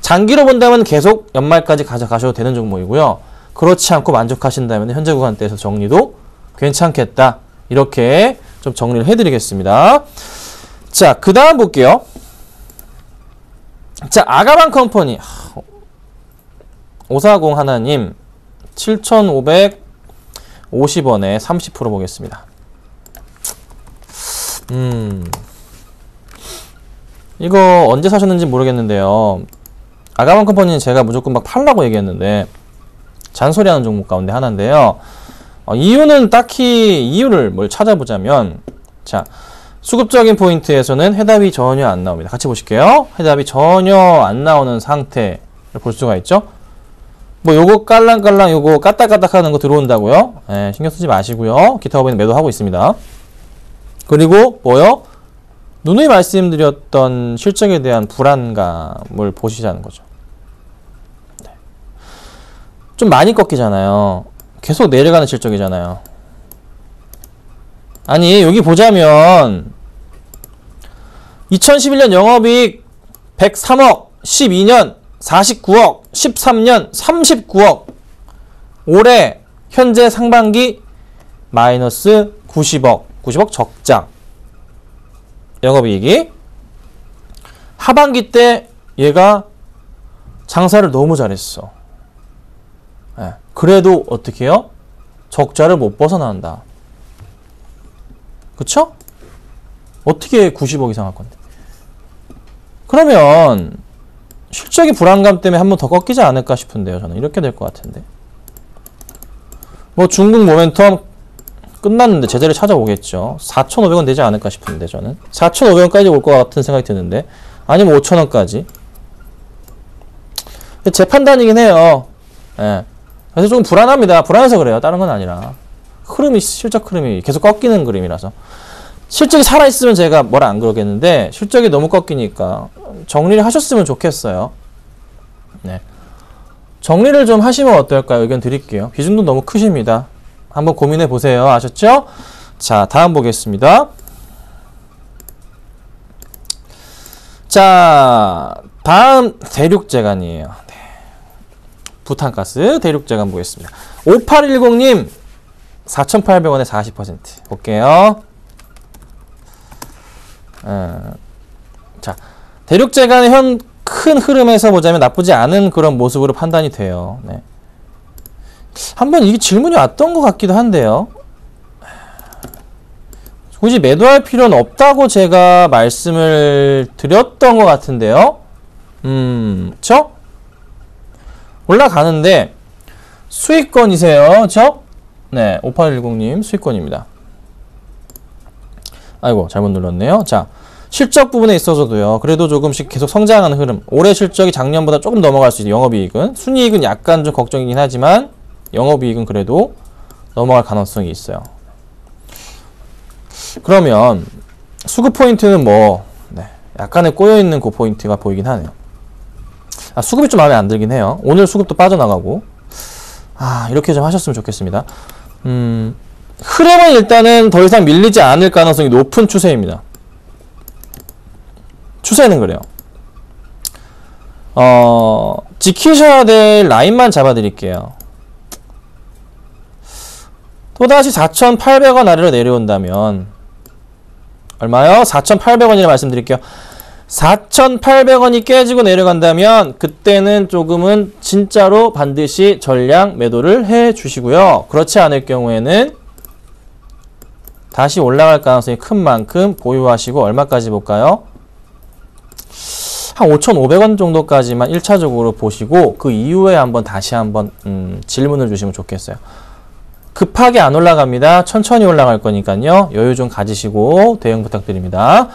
장기로 본다면 계속 연말까지 가져가셔도 되는 종목이고요. 그렇지 않고 만족하신다면 현재 구간대에서 정리도 괜찮겠다. 이렇게 좀 정리를 해드리겠습니다. 자, 그 다음 볼게요. 자, 아가방 컴퍼니 540 하나님 7,550원에 30% 보겠습니다. 이거 언제 사셨는지 모르겠는데요. 아가방 컴퍼니는 제가 무조건 막 팔라고 얘기했는데 잔소리하는 종목 가운데 하나인데요. 이유는 딱히 이유를 뭘 찾아보자면, 자, 수급적인 포인트에서는 해답이 전혀 안 나옵니다. 같이 보실게요. 해답이 전혀 안 나오는 상태를 볼 수가 있죠. 뭐 요거 깔랑깔랑 요거 까딱까딱 하는 거 들어온다고요? 예, 신경 쓰지 마시고요. 기타 법인은 매도하고 있습니다. 그리고 뭐요? 누누이 말씀드렸던 실적에 대한 불안감을 보시자는 거죠. 네. 좀 많이 꺾이잖아요. 계속 내려가는 실적이잖아요. 아니, 여기 보자면 2011년 영업이익 103억, 12년 49억, 13년 39억, 올해 현재 상반기 마이너스 90억 적자. 영업이익이 하반기 때 얘가 장사를 너무 잘했어. 네. 그래도 어떻게 해요? 적자를 못 벗어난다. 그쵸? 어떻게 90억 이상 할 건데? 그러면 실적의 불안감 때문에 한 번 더 꺾이지 않을까 싶은데요. 저는 이렇게 될 것 같은데. 뭐 중국 모멘텀 끝났는데 제자리 찾아오겠죠. 4,500원 되지 않을까 싶은데 저는 4,500원까지 올 것 같은 생각이 드는데, 아니면 5,000원까지. 제 판단이긴 해요. 예. 그래서 좀 불안합니다. 불안해서 그래요. 다른 건 아니라. 흐름이, 실적 흐름이 계속 꺾이는 그림이라서. 실적이 살아있으면 제가 뭐라 안 그러겠는데, 실적이 너무 꺾이니까 정리를 하셨으면 좋겠어요. 네. 정리를 좀 하시면 어떨까요? 의견 드릴게요. 비중도 너무 크십니다. 한번 고민해 보세요. 아셨죠? 자, 다음 보겠습니다. 자, 다음 대륙재간이에요. 네. 부탄가스 대륙재간 보겠습니다. 5810님 4,800원에 40% 볼게요. 자, 대륙재간의 큰 흐름에서 보자면 나쁘지 않은 그런 모습으로 판단이 돼요. 네. 한번 이게 질문이 왔던 것 같기도 한데요. 굳이 매도할 필요는 없다고 제가 말씀을 드렸던 것 같은데요. 그쵸? 올라가는데 수익권이세요. 그쵸? 네, 5810님 수익권입니다. 아이고, 잘못 눌렀네요. 자, 실적 부분에 있어서도요, 그래도 조금씩 계속 성장하는 흐름. 올해 실적이 작년보다 조금 넘어갈 수 있어요. 영업이익은. 순이익은 약간 좀 걱정이긴 하지만 영업이익은 그래도 넘어갈 가능성이 있어요. 그러면 수급 포인트는 뭐, 네, 약간의 꼬여있는 그 포인트가 보이긴 하네요. 수급이 좀 마음에 안 들긴 해요. 오늘 수급도 빠져나가고. 이렇게 좀 하셨으면 좋겠습니다. 흐름은 일단은 더 이상 밀리지 않을 가능성이 높은 추세입니다. 추세는 그래요. 지키셔야 될 라인만 잡아드릴게요. 또다시 4,800원 아래로 내려온다면 얼마요? 4,800원이라 말씀드릴게요. 4,800원이 깨지고 내려간다면 그때는 조금은 진짜로 반드시 전량 매도를 해 주시고요. 그렇지 않을 경우에는 다시 올라갈 가능성이 큰 만큼 보유하시고 얼마까지 볼까요? 한 5,500원 정도까지만 1차적으로 보시고 그 이후에 다시 한번 질문을 주시면 좋겠어요. 급하게 안 올라갑니다. 천천히 올라갈 거니까요. 여유 좀 가지시고 대응 부탁드립니다.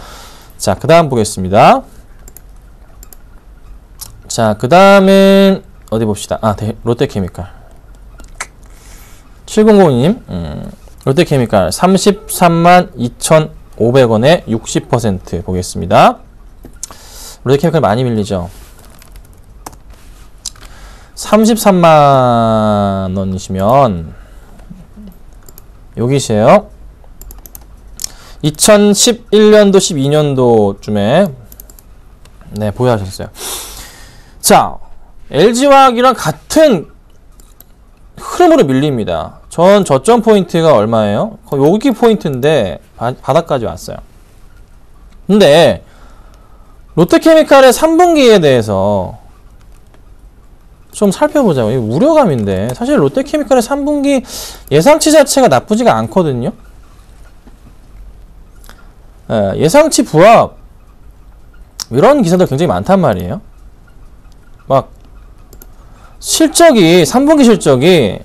자, 그 다음 보겠습니다. 자, 그 다음은 어디 봅시다. 롯데케미칼 7005님 롯데케미칼 33만 2,500원에 60% 보겠습니다. 롯데케미칼 많이 밀리죠. 33만 원이시면 여기세요. 2011년도 12년도쯤에 네, 보유하셨어요. 자, LG화학이랑 같은 흐름으로 밀립니다. 전 저점 포인트가 얼마예요? 여기 포인트인데 바닥까지 왔어요. 근데 롯데케미칼의 3분기에 대해서 좀 살펴보자고. 이거 우려감인데 사실 롯데케미칼의 3분기 예상치 자체가 나쁘지가 않거든요. 예상치 부합 이런 기사들 굉장히 많단 말이에요. 막 실적이 3분기 실적이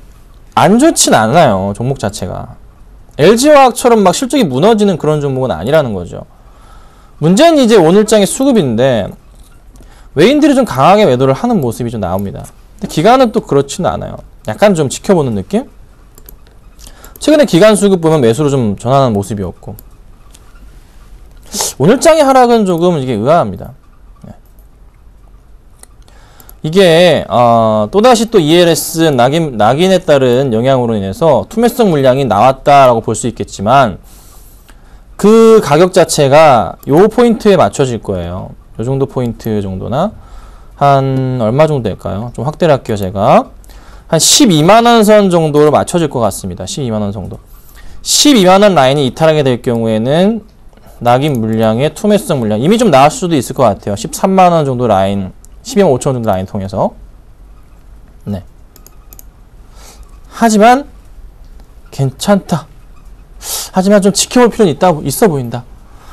안 좋진 않아요. 종목 자체가 LG화학처럼 막 실적이 무너지는 그런 종목은 아니라는 거죠. 문제는 이제 오늘장의 수급인데 외인들이 좀 강하게 매도를 하는 모습이 좀 나옵니다. 근데 기관은 또 그렇지는 않아요. 약간 좀 지켜보는 느낌? 최근에 기관 수급 보면 매수로 좀 전환하는 모습이었고 오늘장의 하락은 조금 이게 의아합니다. 네. 이게 또다시 또 ELS 낙인에 따른 영향으로 인해서 투매성 물량이 나왔다라고 볼 수 있겠지만 그 가격 자체가 요 포인트에 맞춰질 거예요. 요 정도 포인트 정도나 한 얼마 정도 될까요? 좀 확대를 할게요. 제가 한 12만원 선 정도로 맞춰질 것 같습니다. 12만원 정도. 12만원 라인이 이탈하게 될 경우에는 낙인 물량의 투매수성 물량 이미 좀 나올 수도 있을 것 같아요. 13만원 정도 라인 12만 5천원 정도 라인 통해서 네. 하지만 괜찮다. 하지만 좀 지켜볼 필요는 있어 보인다.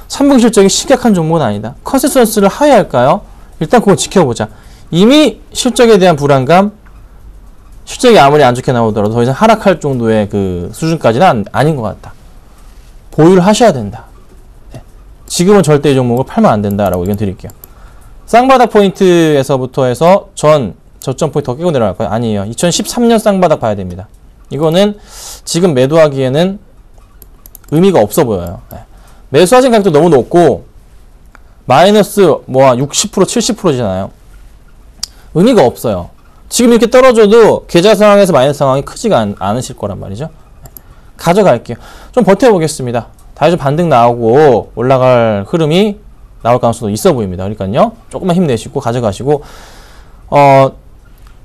3분기 실적이 심각한 종목은 아니다. 컨센서스를 하회할까요? 일단 그거 지켜보자. 이미 실적에 대한 불안감, 실적이 아무리 안 좋게 나오더라도 더 이상 하락할 정도의 그 수준까지는 아닌 것 같다. 보유를 하셔야 된다. 네. 지금은 절대 이 종목을 팔면 안 된다라고 의견 드릴게요. 쌍바닥 포인트에서부터 해서 저점 포인트 더 깨고 내려갈 거예요? 아니에요. 2013년 쌍바닥 봐야 됩니다. 이거는 지금 매도하기에는 의미가 없어 보여요. 네. 매수하신 가격도 너무 높고 마이너스 뭐 60% 70%잖아요. 의미가 없어요. 지금 이렇게 떨어져도 계좌 상황에서 마이너스 상황이 크지가 않으실 거란 말이죠. 가져갈게요. 좀 버텨보겠습니다. 다시 좀 반등 나오고 올라갈 흐름이 나올 가능성도 있어 보입니다. 그러니까요. 조금만 힘내시고 가져가시고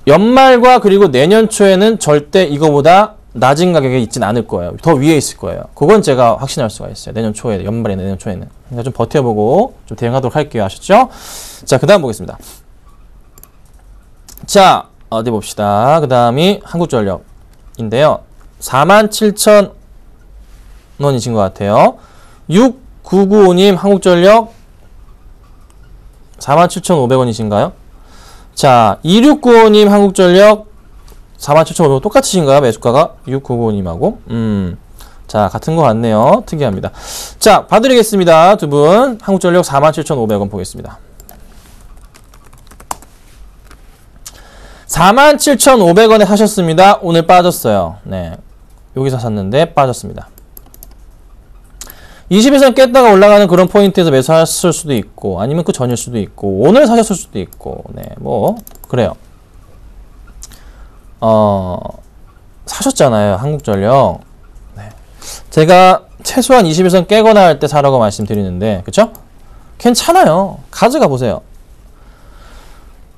연말과 그리고 내년 초에는 절대 이거보다 낮은 가격에 있진 않을 거예요. 더 위에 있을 거예요. 그건 제가 확신할 수가 있어요. 내년 초에, 연말에는, 내년 초에는. 그러니까 좀 버텨보고 좀 대응하도록 할게요. 아셨죠? 자, 그 다음 보겠습니다. 자, 어디 봅시다. 그 다음이 한국전력인데요. 47,000원이신 것 같아요. 6995님 한국전력 47,500원이신가요? 자, 2695님 한국전력 47,500원 똑같으신가요? 매수가가 6995님하고 자, 같은 것 같네요. 특이합니다. 자, 봐드리겠습니다. 두 분 한국전력 47,500원 보겠습니다. 47,500원에 사셨습니다. 오늘 빠졌어요. 네, 여기서 샀는데 빠졌습니다. 20일선 깼다가 올라가는 그런 포인트에서 매수하셨을 수도 있고 아니면 그 전일 수도 있고 오늘 사셨을 수도 있고 네, 뭐 그래요. 사셨잖아요. 한국전력. 네. 제가 최소한 21선 깨거나 할 때 사라고 말씀드리는데 그쵸? 괜찮아요. 가져가 보세요.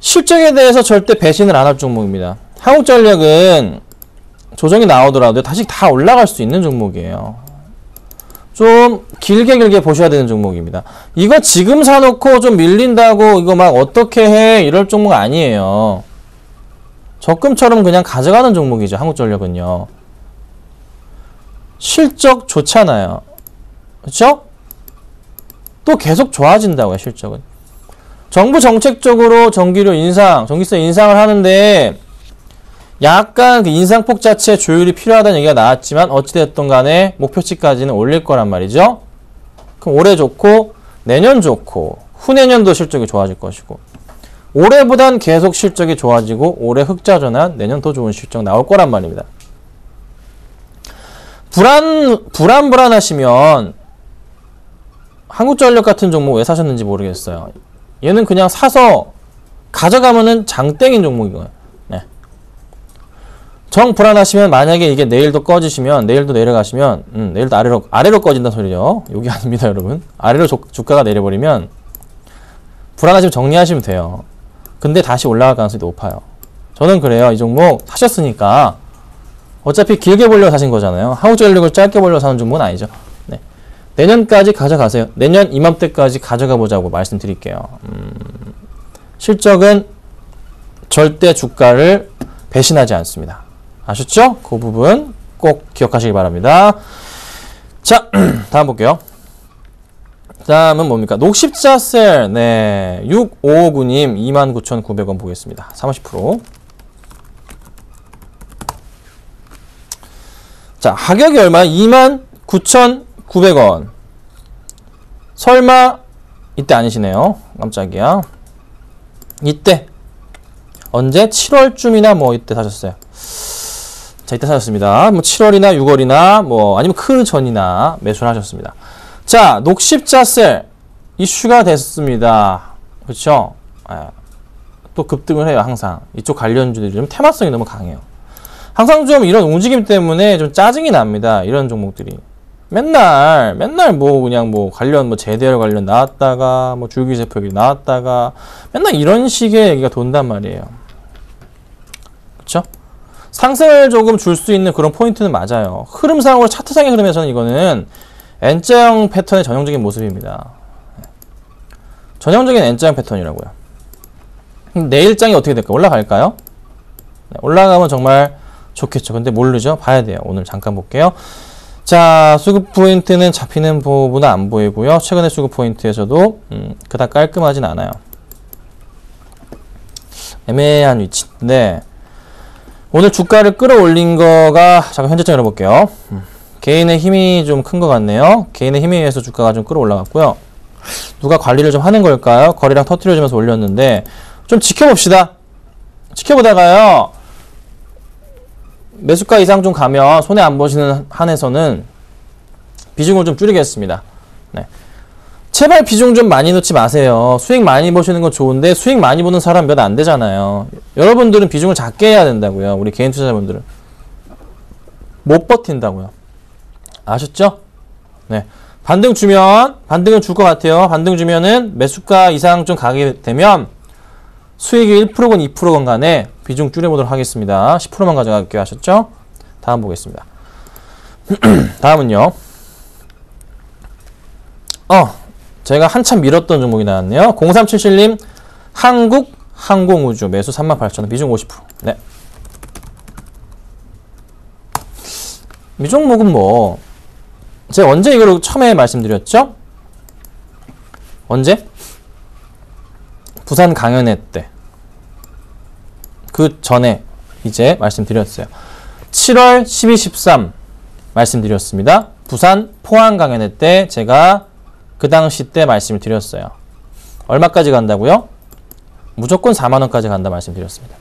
실적에 대해서 절대 배신을 안 할 종목입니다. 한국전력은 조정이 나오더라도 다시 다 올라갈 수 있는 종목이에요. 좀 길게 보셔야 되는 종목입니다. 이거 지금 사놓고 좀 밀린다고 이거 막 어떻게 해 이럴 종목 아니에요. 적금처럼 그냥 가져가는 종목이죠. 한국전력은요. 실적 좋잖아요. 그렇죠? 또 계속 좋아진다고요. 실적은. 정부 정책적으로 전기료 인상, 전기세 인상을 하는데 약간 그 인상폭 자체 조율이 필요하다는 얘기가 나왔지만 어찌됐든 간에 목표치까지는 올릴 거란 말이죠. 그럼 올해 좋고 내년 좋고 후내년도 실적이 좋아질 것이고 올해보단 계속 실적이 좋아지고 올해 흑자 전환 내년 더 좋은 실적 나올 거란 말입니다. 불안하시면 한국전력 같은 종목 왜 사셨는지 모르겠어요. 얘는 그냥 사서 가져가면은 장땡인 종목이거든요. 네. 정 불안하시면 만약에 이게 내일도 꺼지시면 내일도 내려가시면 내일도 아래로 꺼진다는 소리죠. 여기 아닙니다, 여러분. 아래로 주가가 내려버리면 불안하시면 정리하시면 돼요. 근데 다시 올라갈 가능성이 높아요. 저는 그래요. 이 종목 사셨으니까 어차피 길게 보려고 사신 거잖아요. 한국전력을 짧게 보려고 사는 종목은 아니죠. 네. 내년까지 가져가세요. 내년 이맘때까지 가져가 보자고 말씀드릴게요. 실적은 절대 주가를 배신하지 않습니다. 아셨죠? 그 부분 꼭 기억하시기 바랍니다. 자, 다음 볼게요. 다음은 뭡니까? 녹십자셀. 네. 6559님 29,900원 보겠습니다. 30%. 자, 가격이 얼마야? 29,900원. 설마 이때 아니시네요. 깜짝이야. 이때 언제? 7월쯤이나 뭐 이때 사셨어요. 자, 이때 사셨습니다. 뭐 7월이나 6월이나 뭐 아니면 그 전이나 매수를 하셨습니다. 자, 녹십자셀 이슈가 됐습니다. 그렇죠? 또 급등을 해요. 항상 이쪽 관련주들이 좀 테마성이 너무 강해요. 항상 좀 이런 움직임 때문에 좀 짜증이 납니다. 이런 종목들이 맨날 뭐 그냥 뭐 관련 뭐 제대로 관련 나왔다가 뭐 줄기세포기 나왔다가 맨날 이런 식의 얘기가 돈단 말이에요. 그렇죠? 상승을 조금 줄 수 있는 그런 포인트는 맞아요. 흐름상으로 차트상의 흐름에서는 이거는 N자형 패턴의 전형적인 모습입니다. 전형적인 N자형 패턴이라고요. 내일장이 어떻게 될까요? 올라갈까요? 네, 올라가면 정말 좋겠죠. 근데 모르죠? 봐야 돼요. 오늘 잠깐 볼게요. 자, 수급 포인트는 잡히는 부분은 안 보이고요. 최근의 수급 포인트에서도 그닥 깔끔하진 않아요. 애매한 위치인데 오늘 주가를 끌어올린 거가 잠깐 현재점 열어볼게요. 개인의 힘이 좀 큰 것 같네요. 개인의 힘에 의해서 주가가 좀 끌어올라갔고요. 누가 관리를 좀 하는 걸까요? 거래량 터트려주면서 올렸는데 좀 지켜봅시다. 지켜보다가요. 매수가 이상 좀 가면 손해 안 보시는 한에서는 비중을 좀 줄이겠습니다. 네. 제발 비중 좀 많이 넣지 마세요. 수익 많이 보시는 건 좋은데 수익 많이 보는 사람 몇 안 되잖아요. 여러분들은 비중을 작게 해야 된다고요. 우리 개인 투자자분들은. 못 버틴다고요. 아셨죠? 네. 반등 주면, 반등은 줄 것 같아요. 반등 주면은 매수가 이상 좀 가게 되면 수익이 1%건 2%건 간에 비중 줄여보도록 하겠습니다. 10%만 가져갈게요. 아셨죠? 다음 보겠습니다. 다음은요. 제가 한참 밀었던 종목이 나왔네요. 0377님 한국항공우주 매수 38,000원 비중 50%. 네. 이 종목은 뭐 제가 언제 이걸 처음에 말씀드렸죠? 언제? 부산 강연회 때. 그 전에 이제 말씀드렸어요. 7월 12, 13 말씀드렸습니다. 부산 포항 강연회 때 제가 그 당시 때 말씀을 드렸어요. 얼마까지 간다고요? 무조건 4만원까지 간다 말씀드렸습니다.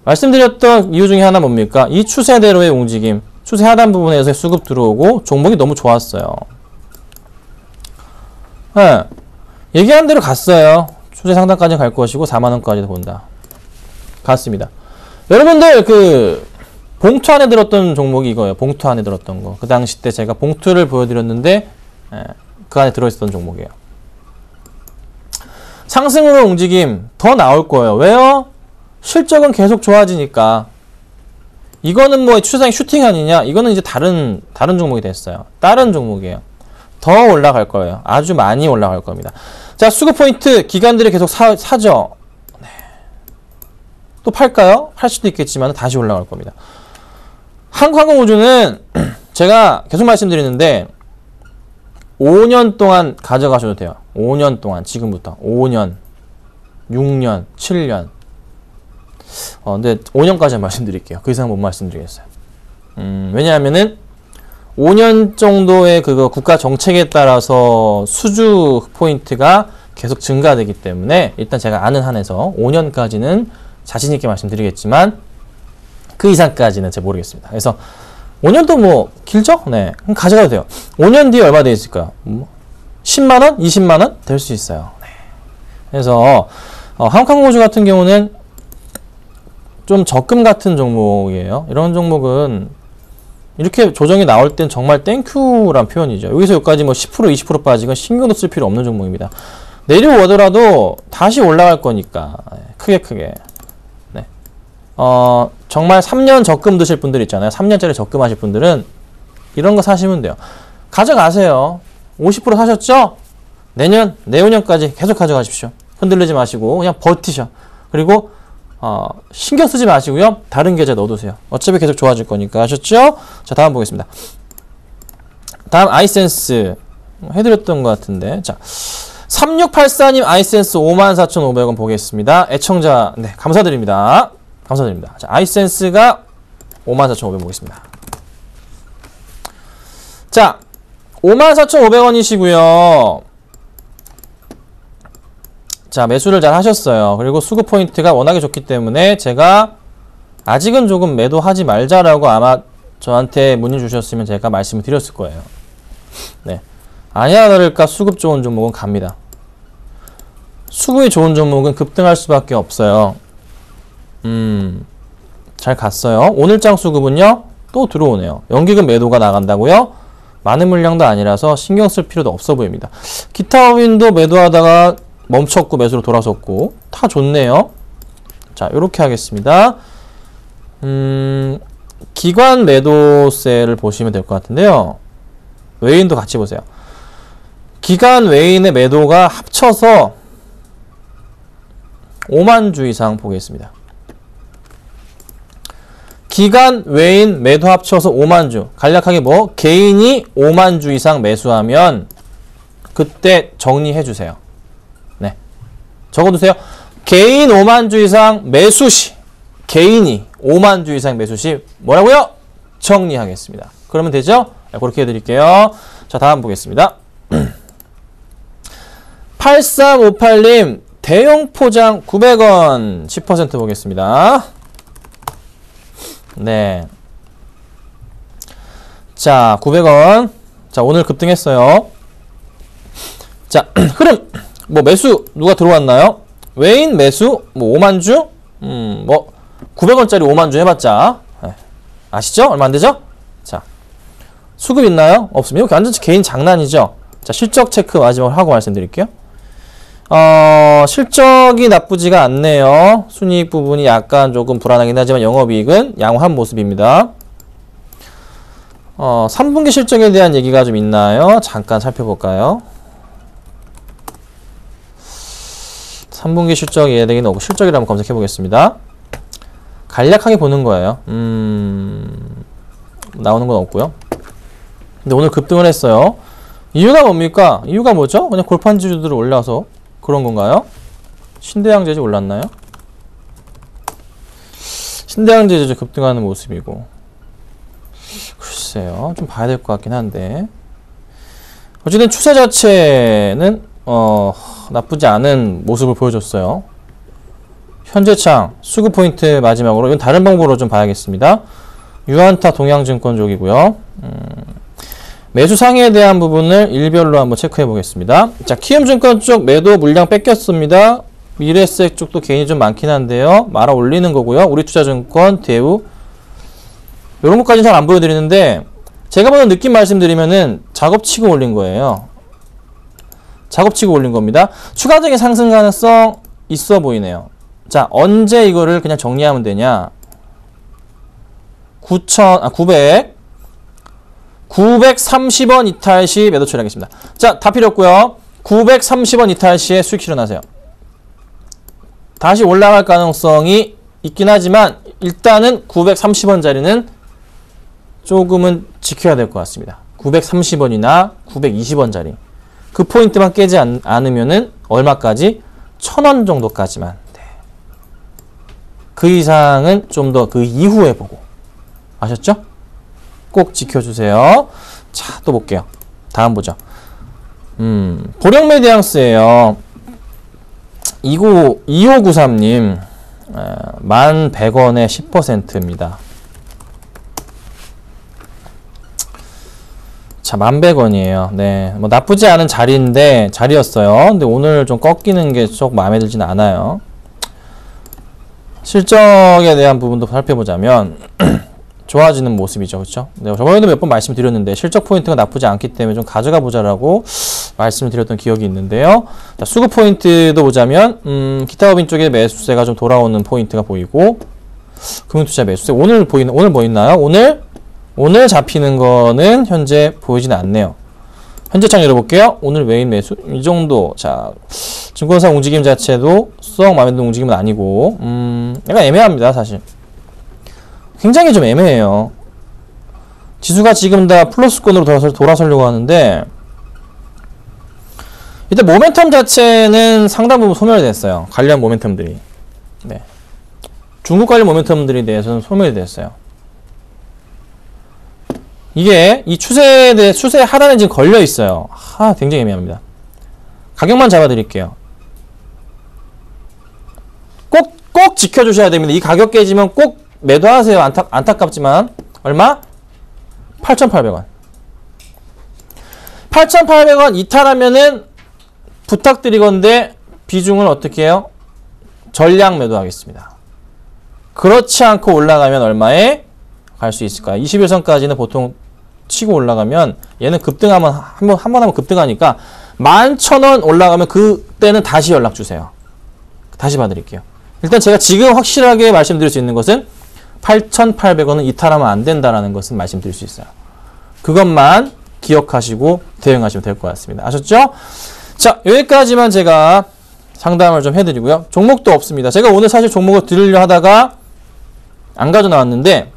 말씀드렸던 이유 중에 하나 뭡니까? 이 추세대로의 움직임, 추세 하단 부분에서 수급 들어오고 종목이 너무 좋았어요. 네. 얘기한 대로 갔어요. 추세 상단까지 갈 것이고 4만원까지도 본다. 갔습니다. 여러분들 그 봉투 안에 들었던 종목이 이거예요. 봉투 안에 들었던 거. 그 당시 때 제가 봉투를 보여드렸는데 그 안에 들어있었던 종목이에요. 상승으로 움직임 더 나올 거예요. 왜요? 실적은 계속 좋아지니까. 이거는 뭐 추세상의 슈팅 아니냐? 이거는 이제 다른 종목이 됐어요. 다른 종목이에요. 더 올라갈 거예요. 아주 많이 올라갈 겁니다. 자, 수급 포인트 기관들이 계속 사죠. 네. 또 팔까요? 팔 수도 있겠지만 다시 올라갈 겁니다. 한국항공우주는 제가 계속 말씀드리는데 5년 동안 가져가셔도 돼요. 5년 동안 지금부터 5년, 6년, 7년. 근데 5년까지 말씀드릴게요. 그 이상 못 말씀드리겠어요. 왜냐하면은 5년 정도의 그거 국가 정책에 따라서 수주 포인트가 계속 증가되기 때문에 일단 제가 아는 한에서 5년까지는 자신 있게 말씀드리겠지만 그 이상까지는 제가 모르겠습니다. 그래서 5년도 뭐 길죠? 네, 그럼 가져가도 돼요. 5년 뒤에 얼마 돼 있을까요? 10만 원, 20만 원 될 수 있어요. 네. 그래서 한국항공우주 같은 경우는 좀 적금 같은 종목이에요. 이런 종목은 이렇게 조정이 나올 땐 정말 땡큐란 표현이죠. 여기서 여기까지 뭐 10%, 20% 빠지건 신경도 쓸 필요 없는 종목입니다. 내려오더라도 다시 올라갈 거니까 크게. 네. 정말 3년 적금 드실 분들 있잖아요. 3년짜리 적금하실 분들은 이런 거 사시면 돼요. 가져가세요. 50% 사셨죠? 내후년까지 계속 가져가십시오. 흔들리지 마시고 그냥 버티셔. 그리고 신경 쓰지 마시고요. 다른 계좌 넣어두세요. 어차피 계속 좋아질 거니까. 아셨죠? 자, 다음 보겠습니다. 다음 아이센스 해드렸던 것 같은데. 자, 3684님 아이센스 54,500원 보겠습니다. 애청자 네 감사드립니다. 감사드립니다. 자, 아이센스가 54,500원 보겠습니다. 자, 54,500원이시고요. 자, 매수를 잘 하셨어요. 그리고 수급 포인트가 워낙에 좋기 때문에 제가 아직은 조금 매도하지 말자라고 아마 저한테 문의 주셨으면 제가 말씀을 드렸을 거예요. 네. 아니나 다를까 수급 좋은 종목은 갑니다. 수급이 좋은 종목은 급등할 수밖에 없어요. 잘 갔어요. 오늘장 수급은요, 또 들어오네요. 연기금 매도가 나간다고요? 많은 물량도 아니라서 신경 쓸 필요도 없어 보입니다. 기타윈도 매도하다가 멈췄고 매수로 돌아섰고 다 좋네요. 자, 요렇게 하겠습니다. 기관 매도세를 보시면 될 것 같은데요. 외인도 같이 보세요. 기관 외인의 매도가 합쳐서 5만 주 이상 보겠습니다. 기관 외인 매도 합쳐서 5만 주. 간략하게 뭐 개인이 5만 주 이상 매수하면 그때 정리해 주세요. 네. 적어두세요. 개인 5만 주 이상 매수 시, 개인이 5만 주 이상 매수 시 뭐라고요? 정리하겠습니다. 그러면 되죠? 네, 그렇게 해드릴게요. 자, 다음 보겠습니다. 8358님 대용 포장 900원 10% 보겠습니다. 네. 자, 900원. 자, 오늘 급등했어요. 자, 흐름. 뭐 매수 누가 들어왔나요? 외인 매수 뭐 5만 주? 뭐 900원짜리 5만 주 해봤자 네. 아시죠? 얼마 안 되죠? 자, 수급 있나요? 없습니다. 이거 완전 개인 장난이죠? 자, 실적 체크 마지막으로 하고 말씀드릴게요. 실적이 나쁘지가 않네요. 순이익 부분이 약간 조금 불안하긴 하지만 영업이익은 양호한 모습입니다. 3분기 실적에 대한 얘기가 좀 있나요? 잠깐 살펴볼까요? 3분기 실적 예대기는 없고 실적이라 한번 검색해 보겠습니다. 간략하게 보는 거예요. 나오는 건 없고요. 근데 오늘 급등을 했어요. 이유가 뭡니까? 이유가 뭐죠? 그냥 골판지주들이 올라서 그런 건가요? 신대양제주 올랐나요? 신대양제주 급등하는 모습이고 글쎄요. 좀 봐야 될 것 같긴 한데 어쨌든 추세 자체는 나쁘지 않은 모습을 보여줬어요. 현재창 수급 포인트 마지막으로 이건 다른 방법으로 좀 봐야겠습니다. 유한타 동양증권 쪽이고요. 매수 상해에 대한 부분을 일별로 한번 체크해 보겠습니다. 자, 키움증권 쪽 매도 물량 뺏겼습니다. 미래에셋 쪽도 개인이 좀 많긴 한데요. 말아 올리는 거고요. 우리투자증권, 대우 이런 것까지는 잘 안 보여드리는데 제가 보는 느낌 말씀드리면은 작업치고 올린 거예요. 작업치고 올린 겁니다. 추가적인 상승 가능성 있어 보이네요. 자, 언제 이거를 그냥 정리하면 되냐? 930원 이탈 시 매도 처리하겠습니다. 자, 다 필요 없고요. 930원 이탈 시에 수익 실현하세요. 다시 올라갈 가능성이 있긴 하지만 일단은 930원짜리는 조금은 지켜야 될 것 같습니다. 930원이나 920원짜리 그 포인트만 깨지 않으면은 얼마까지? 1000원 정도까지만. 네. 그 이상은 좀 더 그 이후에 보고. 아셨죠? 꼭 지켜주세요. 자, 또 볼게요. 다음 보죠. 보령 메디앙스예요. 2593님 11,100원에 10%입니다. 자, 11,100원이에요. 네, 뭐 나쁘지 않은 자리였어요. 근데 오늘 좀 꺾이는 게 좀 마음에 들지는 않아요. 실적에 대한 부분도 살펴보자면 좋아지는 모습이죠. 그렇죠? 네, 저번에도 몇 번 말씀드렸는데 실적 포인트가 나쁘지 않기 때문에 좀 가져가 보자라고 말씀을 드렸던 기억이 있는데요. 자, 수급 포인트도 보자면 기타법인 쪽에 매수세가 좀 돌아오는 포인트가 보이고 금융투자 매수세 오늘 뭐 있나요? 오늘 잡히는 거는 현재 보이지는 않네요. 현재장 열어볼게요. 오늘 메인 매수 이 정도. 자, 증권사 움직임 자체도 썩 마음에 드는 움직임은 아니고 약간 애매합니다. 사실 굉장히 좀 애매해요. 지수가 지금 다 플러스권으로 돌아서려고 하는데 일단 모멘텀 자체는 상당 부분 소멸이 됐어요. 관련 모멘텀들이. 네. 중국 관련 모멘텀들에 대해서는 소멸이 됐어요. 이게 이 추세 하단에 지금 걸려 있어요. 굉장히 애매합니다. 가격만 잡아드릴게요. 꼭 지켜주셔야 됩니다. 이 가격 깨지면 꼭 매도하세요. 안타깝지만 얼마? 8,800원. 8,800원 이탈하면은 부탁드리건데 비중을 어떻게 해요? 전량 매도하겠습니다. 그렇지 않고 올라가면 얼마에 갈 수 있을까요? 21선까지는 보통 치고 올라가면 얘는 급등하면 한 번 하면 급등하니까 11,000원 올라가면 그때는 다시 연락 주세요. 다시 봐드릴게요. 일단 제가 지금 확실하게 말씀드릴 수 있는 것은 8,800원은 이탈하면 안 된다라는 것은 말씀드릴 수 있어요. 그것만 기억하시고 대응하시면 될 것 같습니다. 아셨죠? 자, 여기까지만 제가 상담을 좀 해드리고요. 종목도 없습니다. 제가 오늘 사실 종목을 드리려 하다가 안 가져 나왔는데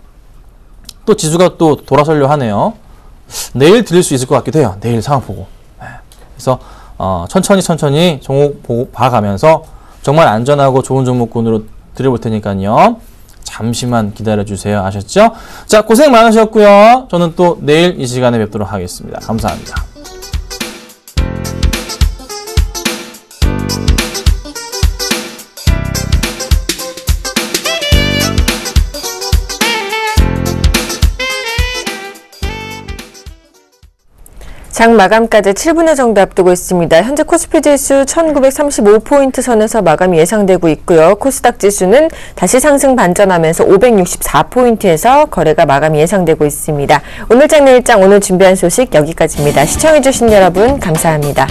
또 지수가 또 돌아서려 하네요. 내일 드릴 수 있을 것 같기도 해요. 내일 상황 보고. 그래서 천천히 종목 보고 봐가면서 정말 안전하고 좋은 종목군으로 드려볼 테니까요. 잠시만 기다려주세요. 아셨죠? 자, 고생 많으셨고요. 저는 또 내일 이 시간에 뵙도록 하겠습니다. 감사합니다. 장 마감까지 7분여 정도 앞두고 있습니다. 현재 코스피 지수 1935포인트 선에서 마감이 예상되고 있고요. 코스닥 지수는 다시 상승 반전하면서 564포인트에서 거래가 마감이 예상되고 있습니다. 오늘장 내일장 오늘 준비한 소식 여기까지입니다. 시청해주신 여러분 감사합니다.